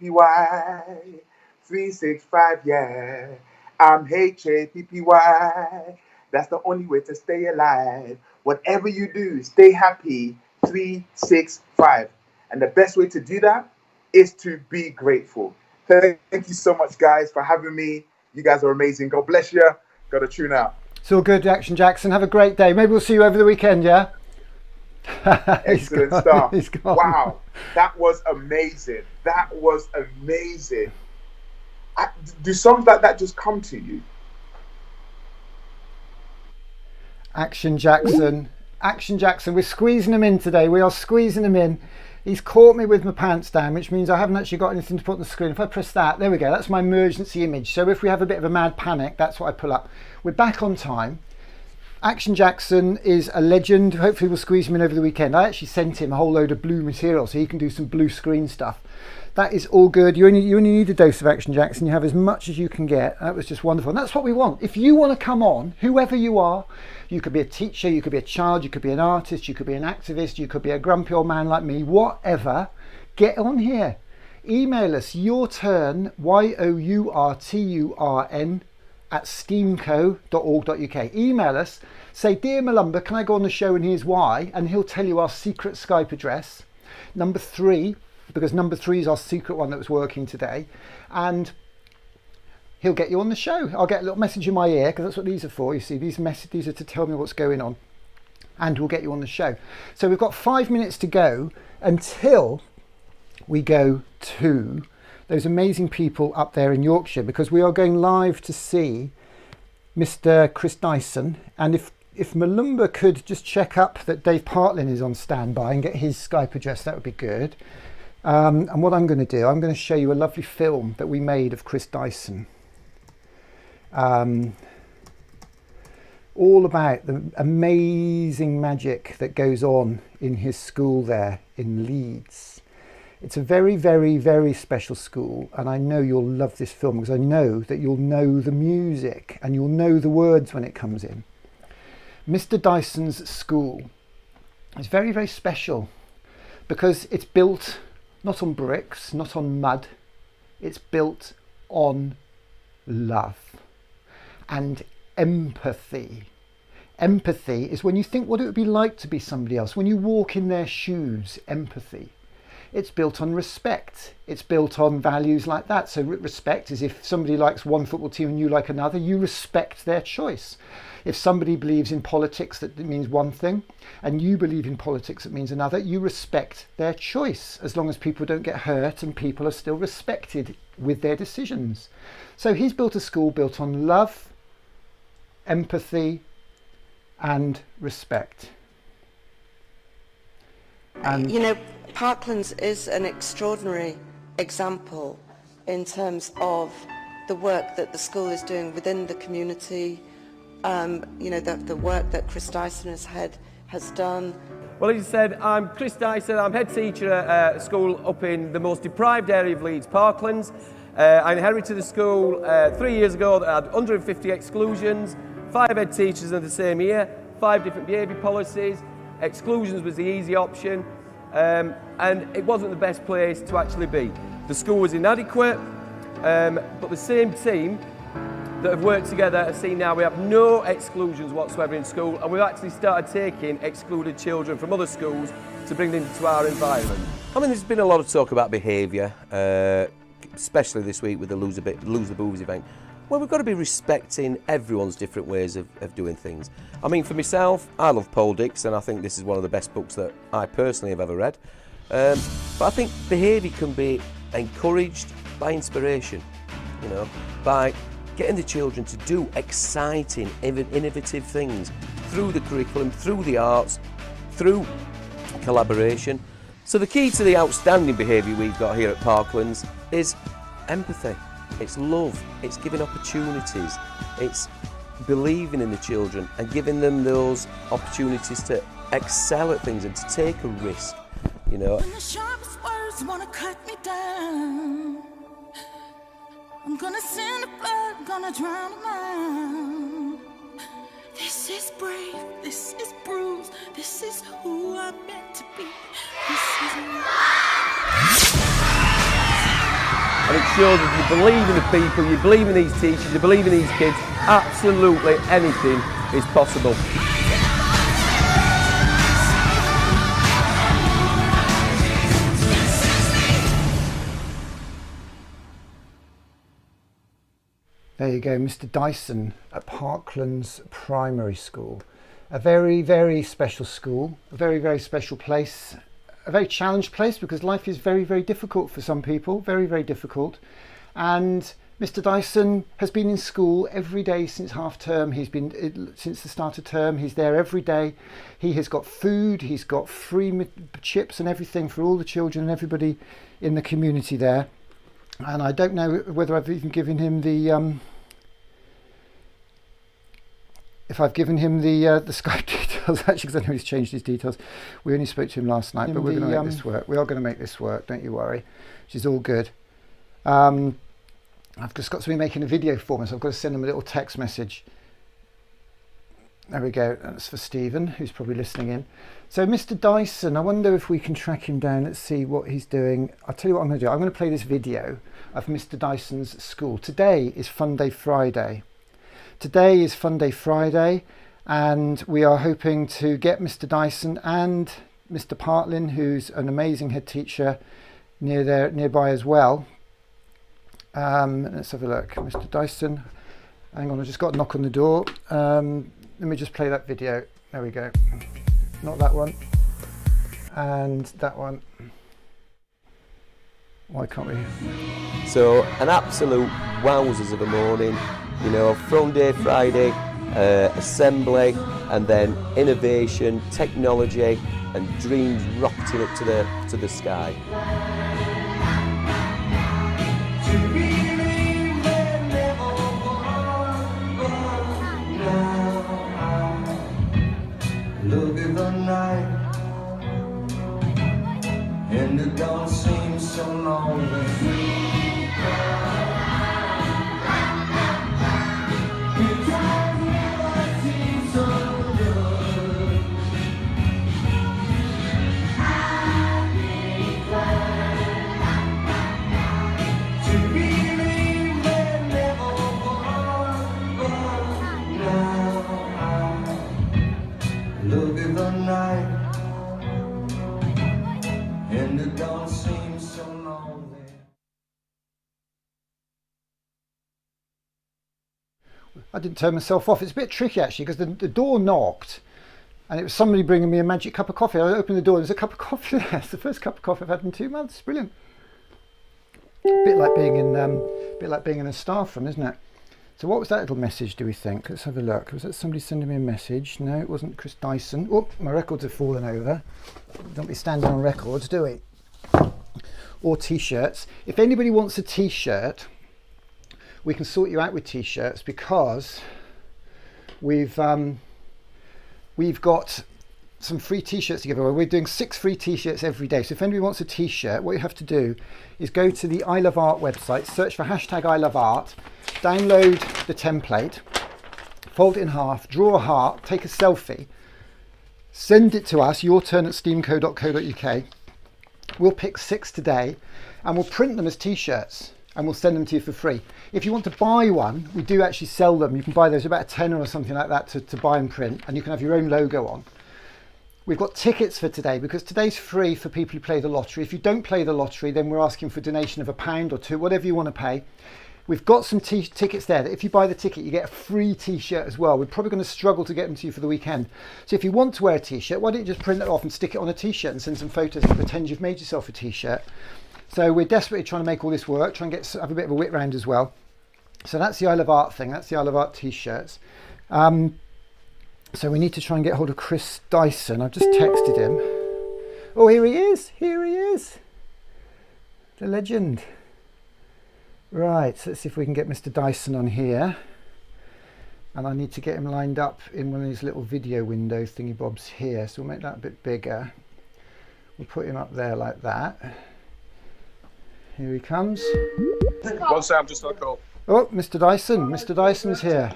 365, yeah. I'm HAPPY. That's the only way to stay alive. Whatever you do, stay happy. 365. And the best way to do that is to be grateful. Thank you so much, guys, for having me. You guys are amazing. God bless you. Got to tune out. It's all good, Action Jackson. Have a great day. Maybe we'll see you over the weekend, yeah? Excellent stuff. Wow. That was amazing. Do songs like that just come to you? Action Jackson. We're squeezing him in today. We are squeezing him in. He's caught me with my pants down, which means I haven't actually got anything to put on the screen. If I press that, there we go. That's my emergency image. So if we have a bit of a mad panic, that's what I pull up. We're back on time. Action Jackson is a legend. Hopefully we'll squeeze him in over the weekend. I actually sent him a whole load of blue material so he can do some blue screen stuff. That is all good. You only need a dose of Action Jackson. You have as much as you can get. That was just wonderful. And that's what we want. If you want to come on, whoever you are, you could be a teacher, you could be a child, you could be an artist, you could be an activist, you could be a grumpy old man like me, whatever, get on here. Email us your turn, yourturn, steamco.org.uk. Email us, say, "Dear Malumba, can I go on the show and here's why?" And he'll tell you our secret Skype address. Number 3, because number 3 is our secret one that was working today. And he'll get you on the show. I'll get a little message in my ear, because that's what these are for. You see, these are to tell me what's going on. And we'll get you on the show. So we've got 5 minutes to go until we go to those amazing people up there in Yorkshire, because we are going live to see Mr. Chris Dyson. And if Malumba could just check up that Dave Partlin is on standby and get his Skype address, that would be good. And what I'm going to do, I'm going to show you a lovely film that we made of Chris Dyson. All about the amazing magic that goes on in his school there in Leeds. It's a very, very, very special school, and I know you'll love this film because I know that you'll know the music and you'll know the words when it comes in. Mr. Dyson's school is very, very special because it's built not on bricks, not on mud, it's built on love and empathy. Empathy is when you think what it would be like to be somebody else, when you walk in their shoes. Empathy. It's built on respect. It's built on values like that. So respect is if somebody likes one football team and you like another, you respect their choice. If somebody believes in politics that means one thing and you believe in politics that means another, you respect their choice as long as people don't get hurt and people are still respected with their decisions. So he's built a school built on love, empathy and respect. And you know, Parklands is an extraordinary example in terms of the work that the school is doing within the community, you know, the work that Chris Dyson has done. Well, as you said, I'm Chris Dyson. I'm head teacher at a school up in the most deprived area of Leeds, Parklands. I inherited the school 3 years ago that had 150 exclusions, 5 head teachers in the same year, 5 different behaviour policies. Exclusions was the easy option. And it wasn't the best place to actually be. The school was inadequate, but the same team that have worked together have seen now we have no exclusions whatsoever in school, and we've actually started taking excluded children from other schools to bring them into our environment. I mean, there's been a lot of talk about behaviour, especially this week with the Lose the Booze event. Well, we've got to be respecting everyone's different ways of doing things. I mean, for myself, I love Paul Dix, and I think this is one of the best books that I personally have ever read. But I think behaviour can be encouraged by inspiration, you know, by getting the children to do exciting, innovative things through the curriculum, through the arts, through collaboration. So the key to the outstanding behaviour we've got here at Parklands is empathy. It's love, it's giving opportunities, it's believing in the children and giving them those opportunities to excel at things and to take a risk, you know. When the sharpest words wanna cut me down, I'm gonna send the blood, gonna drown them out. This is brave, this is bruised, this is who I'm meant to be. This is And it shows that you believe in the people, you believe in these teachers, you believe in these kids. Absolutely anything is possible. There you go, Mr. Dyson at Parklands Primary School. A very, very special school, a very, very special place. A very challenged place because life is very, very difficult for some people, very, very difficult. And Mr. Dyson has been in school every day since half term. He's been, since the start of term, he's there every day. He has got food, he's got free chips and everything for all the children and everybody in the community there. And I don't know whether I've even given him the, if I've given him the Skype details, actually, because I know he's changed his details. We only spoke to him last night, but we're going to make this work. We are going to make this work, don't you worry, which is all good. I've just got to be making a video for me, so I've got to send him a little text message. There we go, that's for Stephen, who's probably listening in. So Mr. Dyson, I wonder if we can track him down. Let's see what he's doing. I'll tell you what I'm going to do. I'm going to play this video of Mr. Dyson's school. Today is Fun Day Friday. Today is Fun Day Friday, and we are hoping to get Mr. Dyson and Mr. Partlin, who's an amazing head teacher, nearby as well. Let's have a look. Mr. Dyson, hang on, I just got a knock on the door. Let me just play that video. There we go. Not that one. And that one. Why can't we? So an absolute wowzers of a morning, you know, Fun Day Friday, assembly, and then innovation, technology, and dreams rocketing up to the sky. Look at the night, and it don't seem so lonely. Look at the night, and it don't seem so lonely. I didn't turn myself off. It's a bit tricky actually, because the door knocked and it was somebody bringing me a magic cup of coffee. I opened the door, there's a cup of coffee there. It's the first cup of coffee I've had in 2 months. Brilliant. Bit like being in a staff room, isn't it? So what was that little message, do we think? Let's have a look. Was that somebody sending me a message? No, it wasn't Chris Dyson. Oh, my records have fallen over. Don't be standing on records, do we? Or t-shirts. If anybody wants a t-shirt, we can sort you out with t-shirts, because we've got some free t-shirts to give away. We're doing 6 free t-shirts every day. So if anybody wants a t-shirt, what you have to do is go to the I Love Art website, search for hashtag I Love Art, download the template, fold it in half, draw a heart, take a selfie, send it to us, yourturn@steamco.co.uk. We'll pick 6 today and we'll print them as t-shirts and we'll send them to you for free. If you want to buy one, we do actually sell them. You can buy those about a tenner or something like that to buy and print, and you can have your own logo on. We've got tickets for today, because today's free for people who play the lottery. If you don't play the lottery, then we're asking for a donation of £1 or £2, whatever you want to pay. We've got some tickets there that if you buy the ticket, you get a free t-shirt as well. We're probably going to struggle to get them to you for the weekend. So if you want to wear a t-shirt, why don't you just print it off and stick it on a t-shirt and send some photos and pretend you've made yourself a t-shirt. So we're desperately trying to make all this work, try and have a bit of a whip round as well. So that's the I Love Art thing, that's the I Love Art t-shirts. So we need to try and get hold of Chris Dyson. I've just texted him. Oh, here he is, the legend. Right, so let's see if we can get Mr. Dyson on here. And I need to get him lined up in one of these little video window thingy bobs here. So we'll make that a bit bigger. We'll put him up there like that. Here he comes. One Sam, just on a call. Oh, Mr. Dyson. Mr. Dyson's here.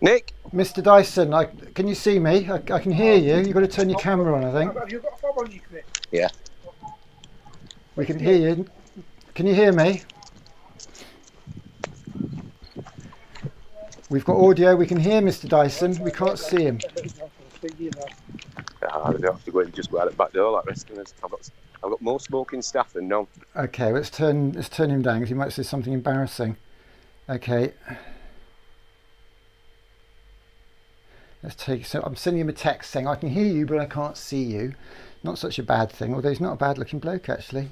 Nick? Mr. Dyson, can you see me? I can hear you. You've got to turn your camera on, I think. Have you got a fob on you, Nick? Yeah. We can hear you. Can you hear me? We've got audio. We can hear Mr. Dyson. We can't see him. I don't have to go in, just go out the back door like rest of us. I've got more smoking staff than none. Okay, let's turn him down because he might say something embarrassing. Okay. So I'm sending him a text saying I can hear you but I can't see you. Not such a bad thing, although he's not a bad looking bloke actually.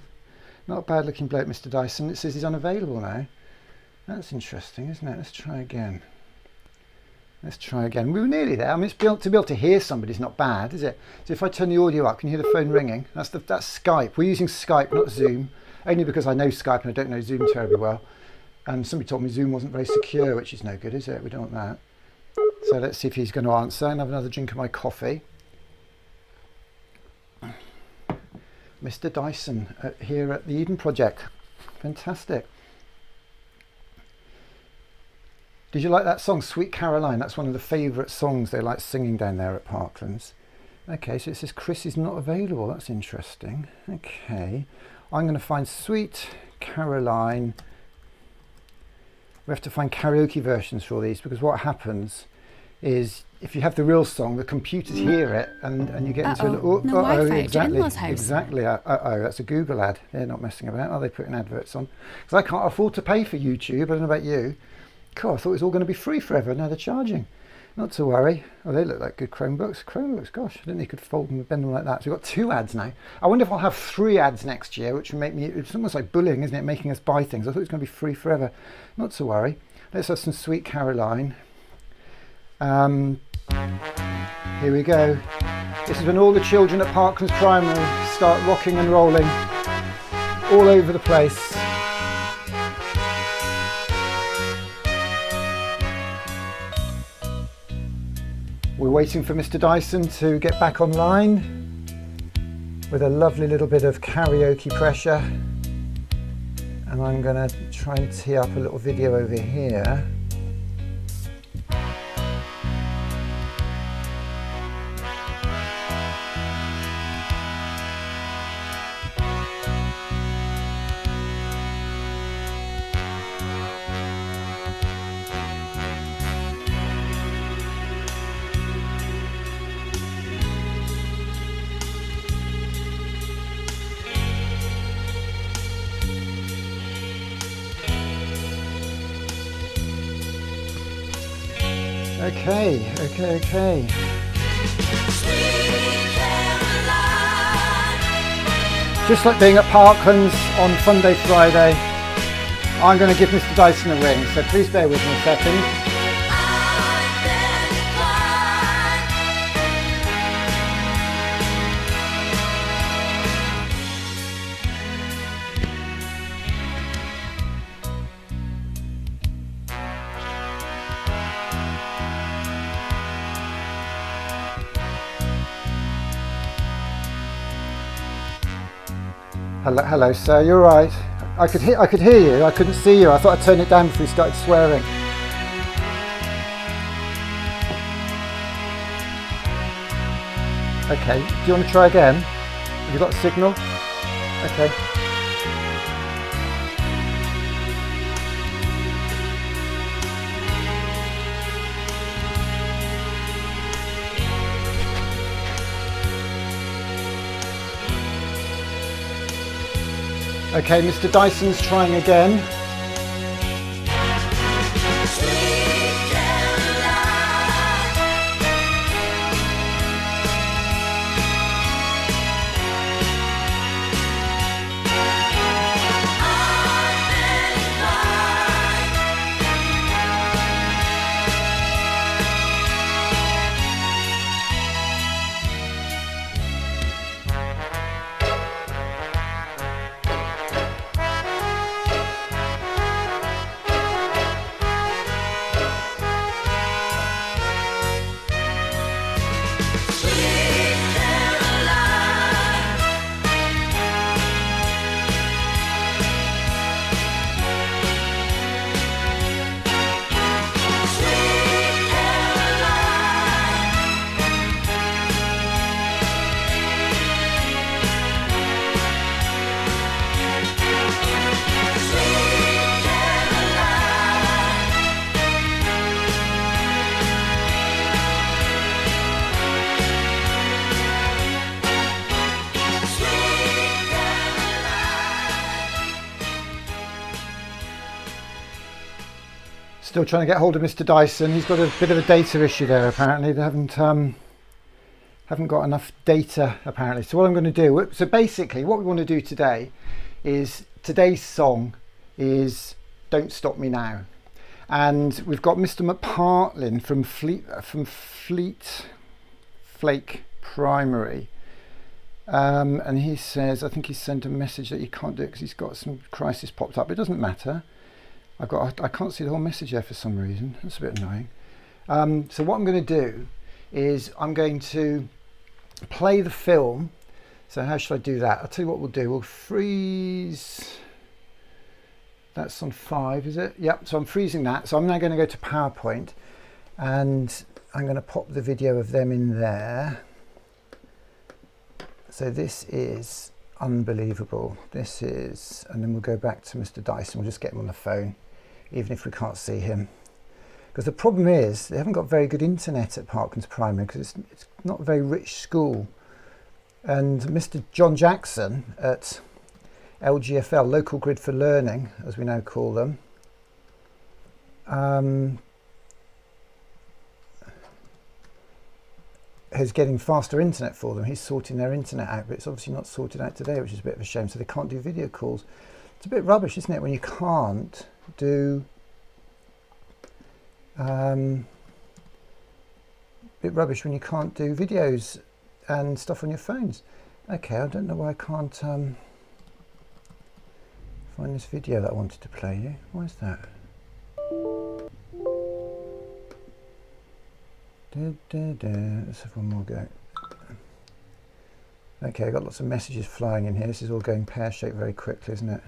Not a bad looking bloke, Mr. Dyson. It says he's unavailable now. That's interesting, isn't it? Let's try again. We were nearly there. I mean, to be able to hear somebody is not bad, is it? So if I turn the audio up, can you hear the phone ringing? That's Skype. We're using Skype, not Zoom, only because I know Skype and I don't know Zoom terribly well. And somebody told me Zoom wasn't very secure, which is no good, is it? We don't want that. So let's see if he's going to answer and have another drink of my coffee. Mr. Dyson here at the Eden Project. Fantastic. Did you like that song, Sweet Caroline? That's one of the favourite songs they like singing down there at Parklands. Okay, so it says Chris is not available. That's interesting. Okay, I'm going to find Sweet Caroline we have to find karaoke versions for all these, because what happens is if you have the real song, the computers hear it and you get into No Wi-Fi at your in-laws' house. Exactly. That's a Google ad. They're not messing about, are they, putting adverts on? Because I can't afford to pay for YouTube. I don't know about you. Cool, I thought it was all going to be free forever. Now they're charging. Not to worry. Oh, they look like good Chromebooks. Chromebooks, gosh, I didn't think you could fold them and bend them like that. So we've got 2 ads now. I wonder if I'll have 3 ads next year, which would make me, it's almost like bullying, isn't it? Making us buy things. I thought it was going to be free forever. Not to worry. Let's have some Sweet Caroline. Here we go. This is when all the children at Parklands Primary start rocking and rolling all over the place. We're waiting for Mr. Dyson to get back online with a lovely little bit of karaoke pressure. And I'm going to try and tee up a little video over here. Okay. Just like being at Parklands on Funday, Friday, I'm going to give Mr. Dyson a ring, so please bear with me a second. Hello, sir. You're right. I could hear you. I couldn't see you. I thought I'd turn it down before you started swearing. Okay. Do you want to try again? Have you got a signal? Okay. Okay, Mr. Dyson's trying again. Still trying to get hold of Mr. Dyson. He's got a bit of a data issue there apparently. They haven't got enough data apparently. So what I'm going to do, so basically what we want to do today is, today's song is Don't Stop Me Now. And we've got Mr. McPartlin from Fleet Flake Primary. And he says, I think he sent a message that he can't do it because he's got some crisis popped up. It doesn't matter. I can't see the whole message there for some reason. That's a bit annoying. So what I'm going to do is I'm going to play the film. So how should I do that? I'll tell you what we'll do. We'll freeze. That's on 5, is it? Yep. So I'm freezing that. So I'm now going to go to PowerPoint, and I'm going to pop the video of them in there. So this is unbelievable. This is, and then we'll go back to Mr. Dyson. We'll just get him on the phone. even if we can't see him. Because the problem is they haven't got very good internet at Parklands Primary because it's not a very rich school. And Mr. John Jackson at LGFL, Local Grid for Learning, as we now call them, is getting faster internet for them. He's sorting their internet out, but it's obviously not sorted out today, which is a bit of a shame. So they can't do video calls. It's a bit rubbish, isn't it, when you can't do bit rubbish when you can't do videos and stuff on your phones. Okay, I don't know why I can't find this video that I wanted to play you. Why is that? Let's have one more go. Okay, I've got lots of messages flying in here. This is all going pear-shaped very quickly, isn't it?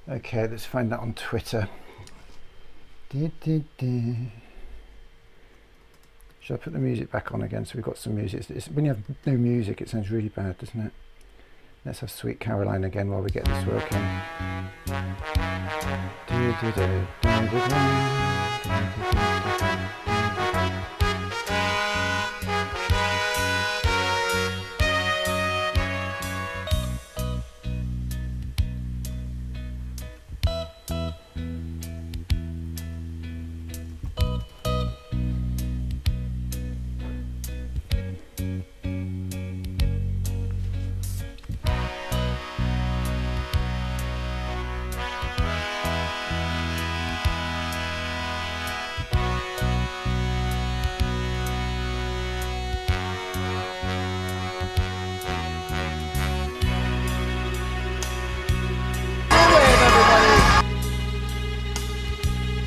Okay, let's find that on Twitter. Should I put the music back on again so we've got some music? When you have no music it sounds really bad, doesn't it? Let's have Sweet Caroline again while we get this working.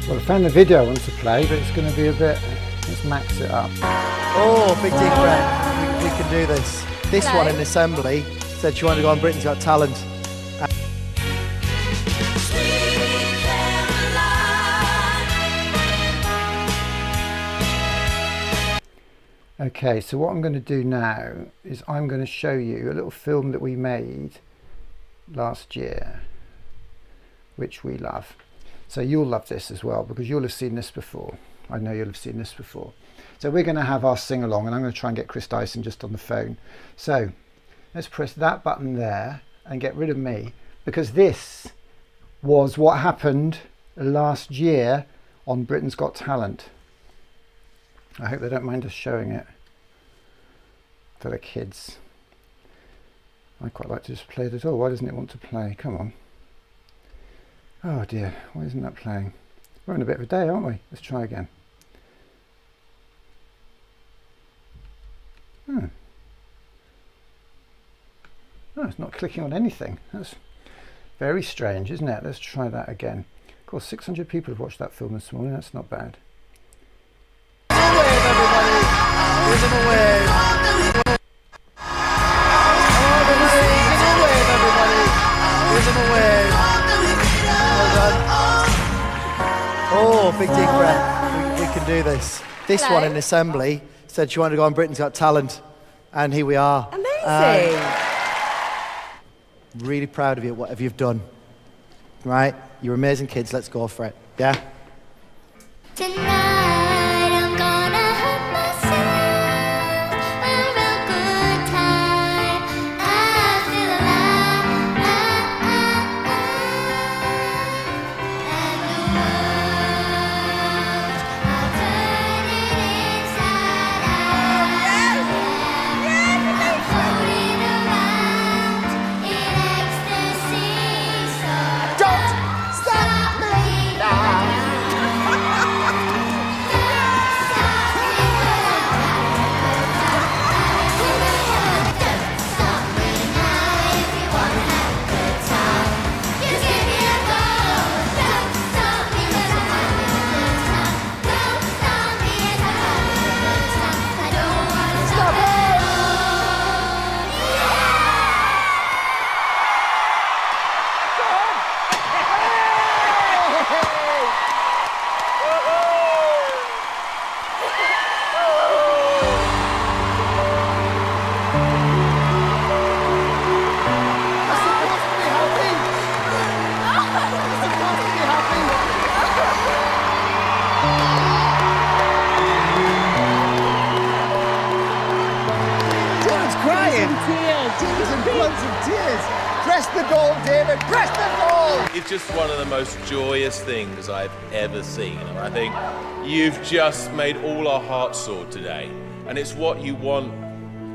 Well, I found the video I want to play, but it's going to be a bit... Let's max it up. Oh, big deep breath. We can do this. This Hello. one in Assembly said she wanted to go on Britain's Got Talent. Okay, so what I'm going to do now is I'm going to show you a little film that we made last year, which we love. So you'll love this as well because you'll have seen this before. I know you'll have seen this before. So we're going to have our sing-along and I'm going to try and get Chris Dyson just on the phone. So let's press that button there and get rid of me because this was what happened last year on Britain's Got Talent. I hope they don't mind us showing it for the kids. I quite like to just play it at all. Why doesn't it want to play? Come on. Oh dear, why isn't that playing? We're in a bit of a day, aren't we? Let's try again. Oh, it's not clicking on anything. That's very strange, isn't it? Let's try that again. Of course, 600 people have watched that film this morning. That's not bad. Give them a wave. Give them a wave. Well done. Oh, big deep breath. We can do this. This Hello. one in Assembly said she wanted to go on Britain's Got Talent. And here we are. Amazing. Really proud of you, whatever you've done. Right? You're amazing kids. Let's go for it. Yeah? Tonight I'm gonna have myself a real good time. I feel alive, and the world, I'll turn it inside out. I'm floating around in ecstasy, so don't stop me now. Press the goal, David, press the goal! It's just one of the most joyous things I've ever seen. And I think you've just made all our hearts soar today. And it's what you want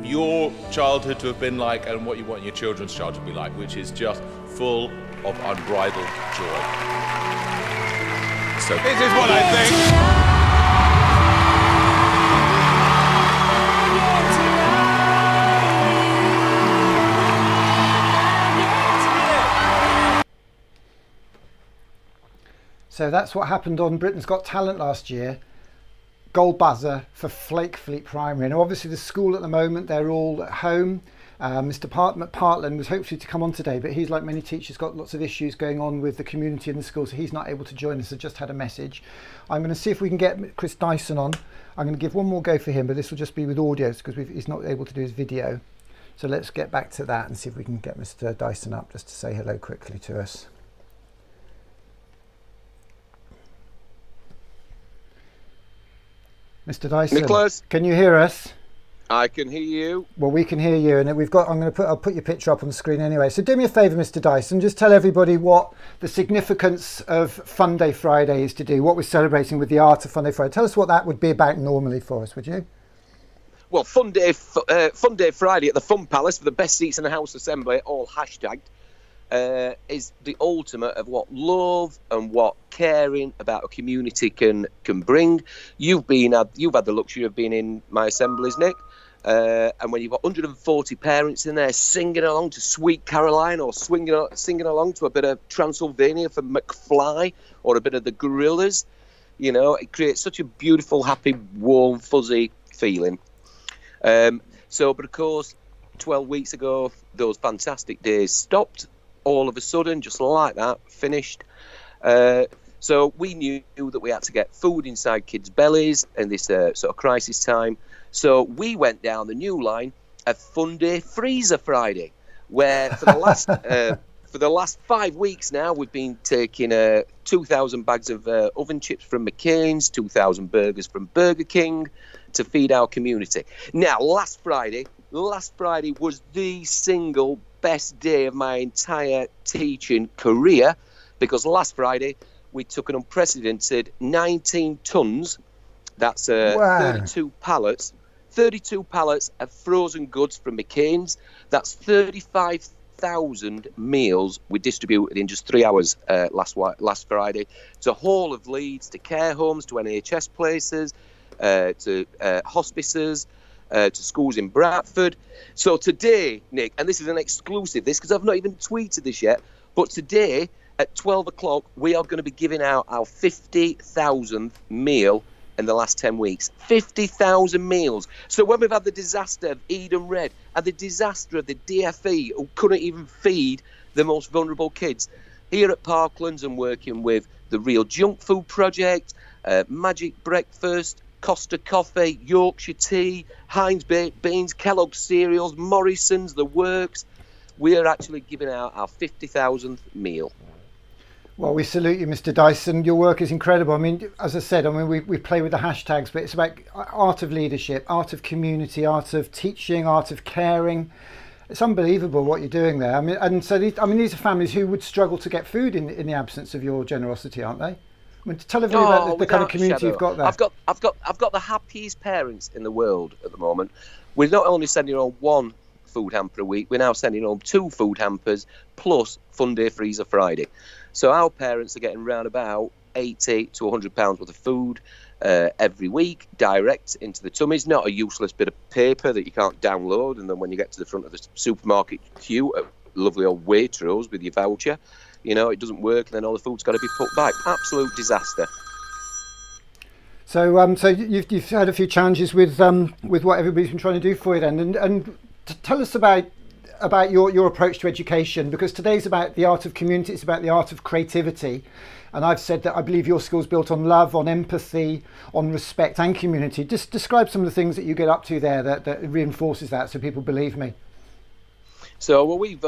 your childhood to have been like and what you want your children's childhood to be like, which is just full of unbridled joy. So this is what I think. So that's what happened on Britain's Got Talent last year. Gold buzzer for Flakefleet Primary. And obviously the school at the moment, they're all at home. Mr. Partland was hopefully to come on today, but he's, like many teachers, got lots of issues going on with the community in the school, so he's not able to join us. I just had a message. I'm going to see if we can get Chris Dyson on. I'm going to give one more go for him, but this will just be with audio because he's not able to do his video. So let's get back to that and see if we can get Mr. Dyson up just to say hello quickly to us. Mr. Dyson, Nicholas, can you hear us? I can hear you. Well, we can hear you, and I'll put your picture up on the screen anyway. So do me a favour, Mr. Dyson, just tell everybody what the significance of Fun Day Friday is to do, what we're celebrating with the art of Fun Day Friday. Tell us what that would be about normally for us, would you? Well, Fun Day Friday at the Fun Palace for the best seats in the House Assembly, all hashtagged, is the ultimate of what love and what caring about a community can bring. You've had the luxury of being in my assemblies, Nick, and when you've got 140 parents in there singing along to Sweet Caroline or singing along to a bit of Transylvania from McFly or a bit of the Gorillas, it creates such a beautiful, happy, warm, fuzzy feeling. But of course, 12 weeks ago, those fantastic days stopped. All of a sudden, just like that, finished. So we knew that we had to get food inside kids' bellies in this sort of crisis time. So we went down the new line of Fun Day Freezer Friday, where for the last 5 weeks now, we've been taking 2,000 bags of oven chips from McCain's, 2,000 burgers from Burger King to feed our community. Now, last Friday was the single best day of my entire teaching career, because last Friday we took an unprecedented 19 tons, that's 32 pallets of frozen goods from McCain's. That's 35,000 meals we distributed in just 3 hours last Friday to Hall of Leeds, to care homes, to NHS places, to hospices, to schools in Bradford. So today, Nick, and this is an exclusive, because I've not even tweeted this yet, but today at 12 o'clock, we are going to be giving out our 50,000th meal in the last 10 weeks. 50,000 meals. So when we've had the disaster of Eden Red and the disaster of the DFE, who couldn't even feed the most vulnerable kids, here at Parklands and working with the Real Junk Food Project, Magic Breakfast, Costa Coffee, Yorkshire Tea, Heinz Baked Beans, Kellogg's Cereals, Morrison's, The Works. We are actually giving out our 50,000th meal. Well, we salute you, Mr. Dyson. Your work is incredible. I mean, as I said, we play with the hashtags, but it's about art of leadership, art of community, art of teaching, art of caring. It's unbelievable what you're doing there. I mean, these are families who would struggle to get food in the absence of your generosity, aren't they? I mean, tell everybody about the kind of community you've got there. I've got the happiest parents in the world at the moment. We're not only sending home one food hamper a week, we're now sending home 2 food hampers plus Fun Day Freezer Friday. So our parents are getting round about 80 to 100 pounds worth of food every week, direct into the tummies. Not a useless bit of paper that you can't download, and then when you get to the front of the supermarket queue, a lovely old Waitrose with your voucher. It doesn't work, and then all the food's got to be put back. Absolute disaster. So, you've had a few challenges with what everybody's been trying to do for you then, and tell us about your approach to education, because today's about the art of community, it's about the art of creativity, and I've said that I believe your school's built on love, on empathy, on respect and community. Just describe some of the things that you get up to there that reinforces that, so people believe me. So, well, we've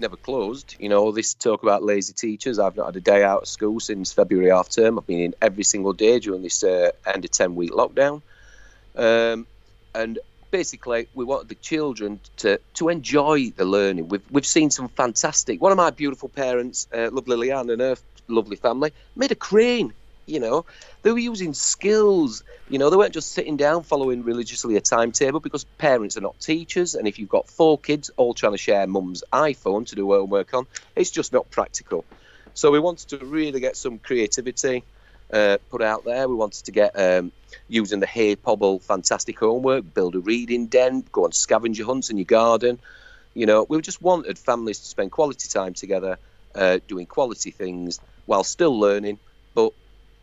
never closed. This talk about lazy teachers. I've not had a day out of school since February half term. I've been in every single day during this end of 10-week lockdown. And basically, we wanted the children to enjoy the learning. We've seen some fantastic. One of my beautiful parents, lovely Leanne and her lovely family, made a crane. You know, they were using skills. You know, they weren't just sitting down following religiously a timetable, because parents are not teachers, and if you've got 4 kids all trying to share mum's iPhone to do homework on, it's just not practical. So we wanted to really get some creativity put out there. We wanted to get using the Hey Pobble fantastic homework, build a reading den, go on scavenger hunts in your garden. You know, we just wanted families to spend quality time together, doing quality things while still learning, but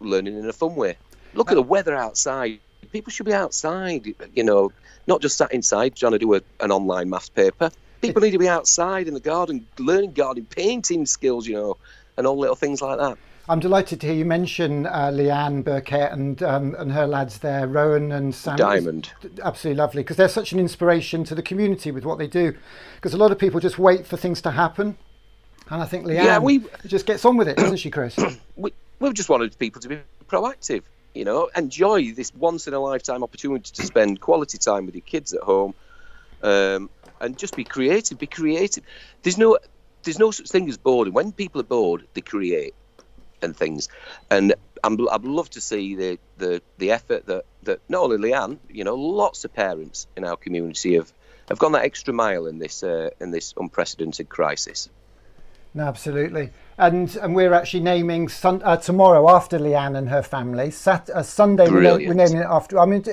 learning in a fun way. Look at the weather outside. People should be outside, you know, not just sat inside trying to do an online maths paper. People need to be outside in the garden, learning gardening, painting skills, you know, and all little things like that. I'm delighted to hear you mention Leanne Burkett and her lads there, Rowan and Sam. Diamond. Absolutely lovely, because they're such an inspiration to the community with what they do. Because a lot of people just wait for things to happen. And I think Leanne just gets on with it, doesn't she, Chris? We've just wanted people to be proactive, you know, enjoy this once-in-a-lifetime opportunity to spend quality time with your kids at home, and just be creative. Be creative. There's no such thing as boredom. When people are bored, they create and things. And I'd love to see the effort that not only Leanne, you know, lots of parents in our community have gone that extra mile in this unprecedented crisis. No, absolutely. And we're actually naming tomorrow after Leanne and her family. Sunday we're naming it after. I mean,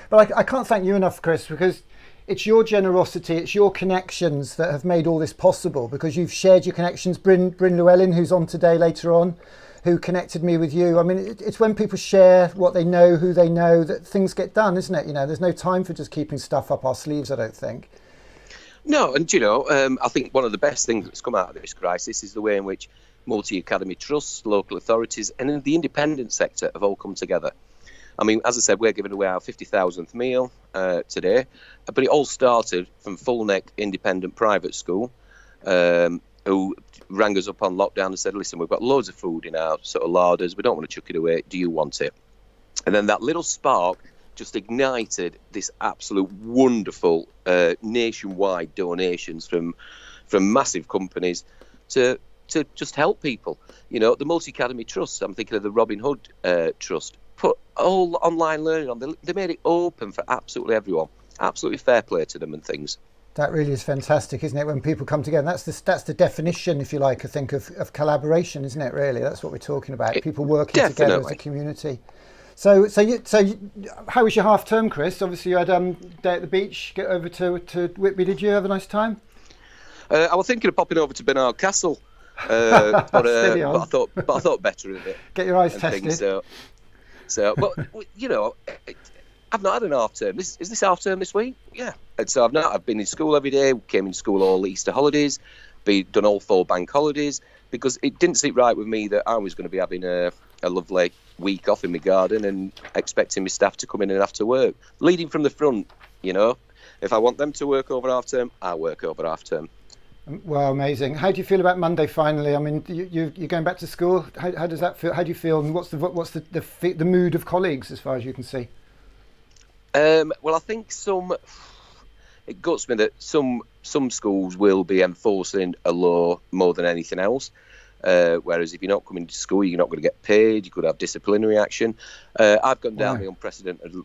but I can't thank you enough, Chris, because it's your generosity, it's your connections that have made all this possible, because you've shared your connections. Bryn Llewellyn, who's on today later on, who connected me with you. I mean, it's when people share what they know, who they know, that things get done, isn't it? You know, there's no time for just keeping stuff up our sleeves, I don't think. No, and you know, I think one of the best things that's come out of this crisis is the way in which multi-academy trusts, local authorities, and the independent sector have all come together. I mean, as I said, we're giving away our 50,000th meal today, but it all started from Fullneck Independent Private School, who rang us up on lockdown and said, listen, we've got loads of food in our sort of larders, we don't want to chuck it away, do you want it? And then that little spark just ignited this absolute wonderful nationwide donations from massive companies to just help people. You know, the Multi-Academy Trust, I'm thinking of the Robin Hood Trust, put all online learning on. They made it open for absolutely everyone. Absolutely fair play to them and things. That really is fantastic, isn't it? When people come together, that's the definition, if you like, I think of collaboration, isn't it? Really, that's what we're talking about. People working together as a community. So how was your half term, Chris? Obviously, you had day at the beach. Get over to Whitby. Did you have a nice time? I was thinking of popping over to Bernard Castle, but I thought better of it. Get your eyes tested. But you know, I've not had an half term. Is this half term this week? Yeah. And so I've been in school every day. Came in school all Easter holidays. Done all 4 bank holidays, because it didn't sit right with me that I was going to be having a lovely week off in my garden and expecting my staff to come in and have to work. Leading from the front, you know. If I want them to work over half term, I work over half term. Well, amazing. How do you feel about Monday finally? I mean, you're going back to school. How does that feel? How do you feel? And what's the mood of colleagues as far as you can see? Well, I think it guts me that some schools will be enforcing a law more than anything else. Whereas if you're not coming to school, you're not going to get paid. You could have disciplinary action. I've gone down the unprecedented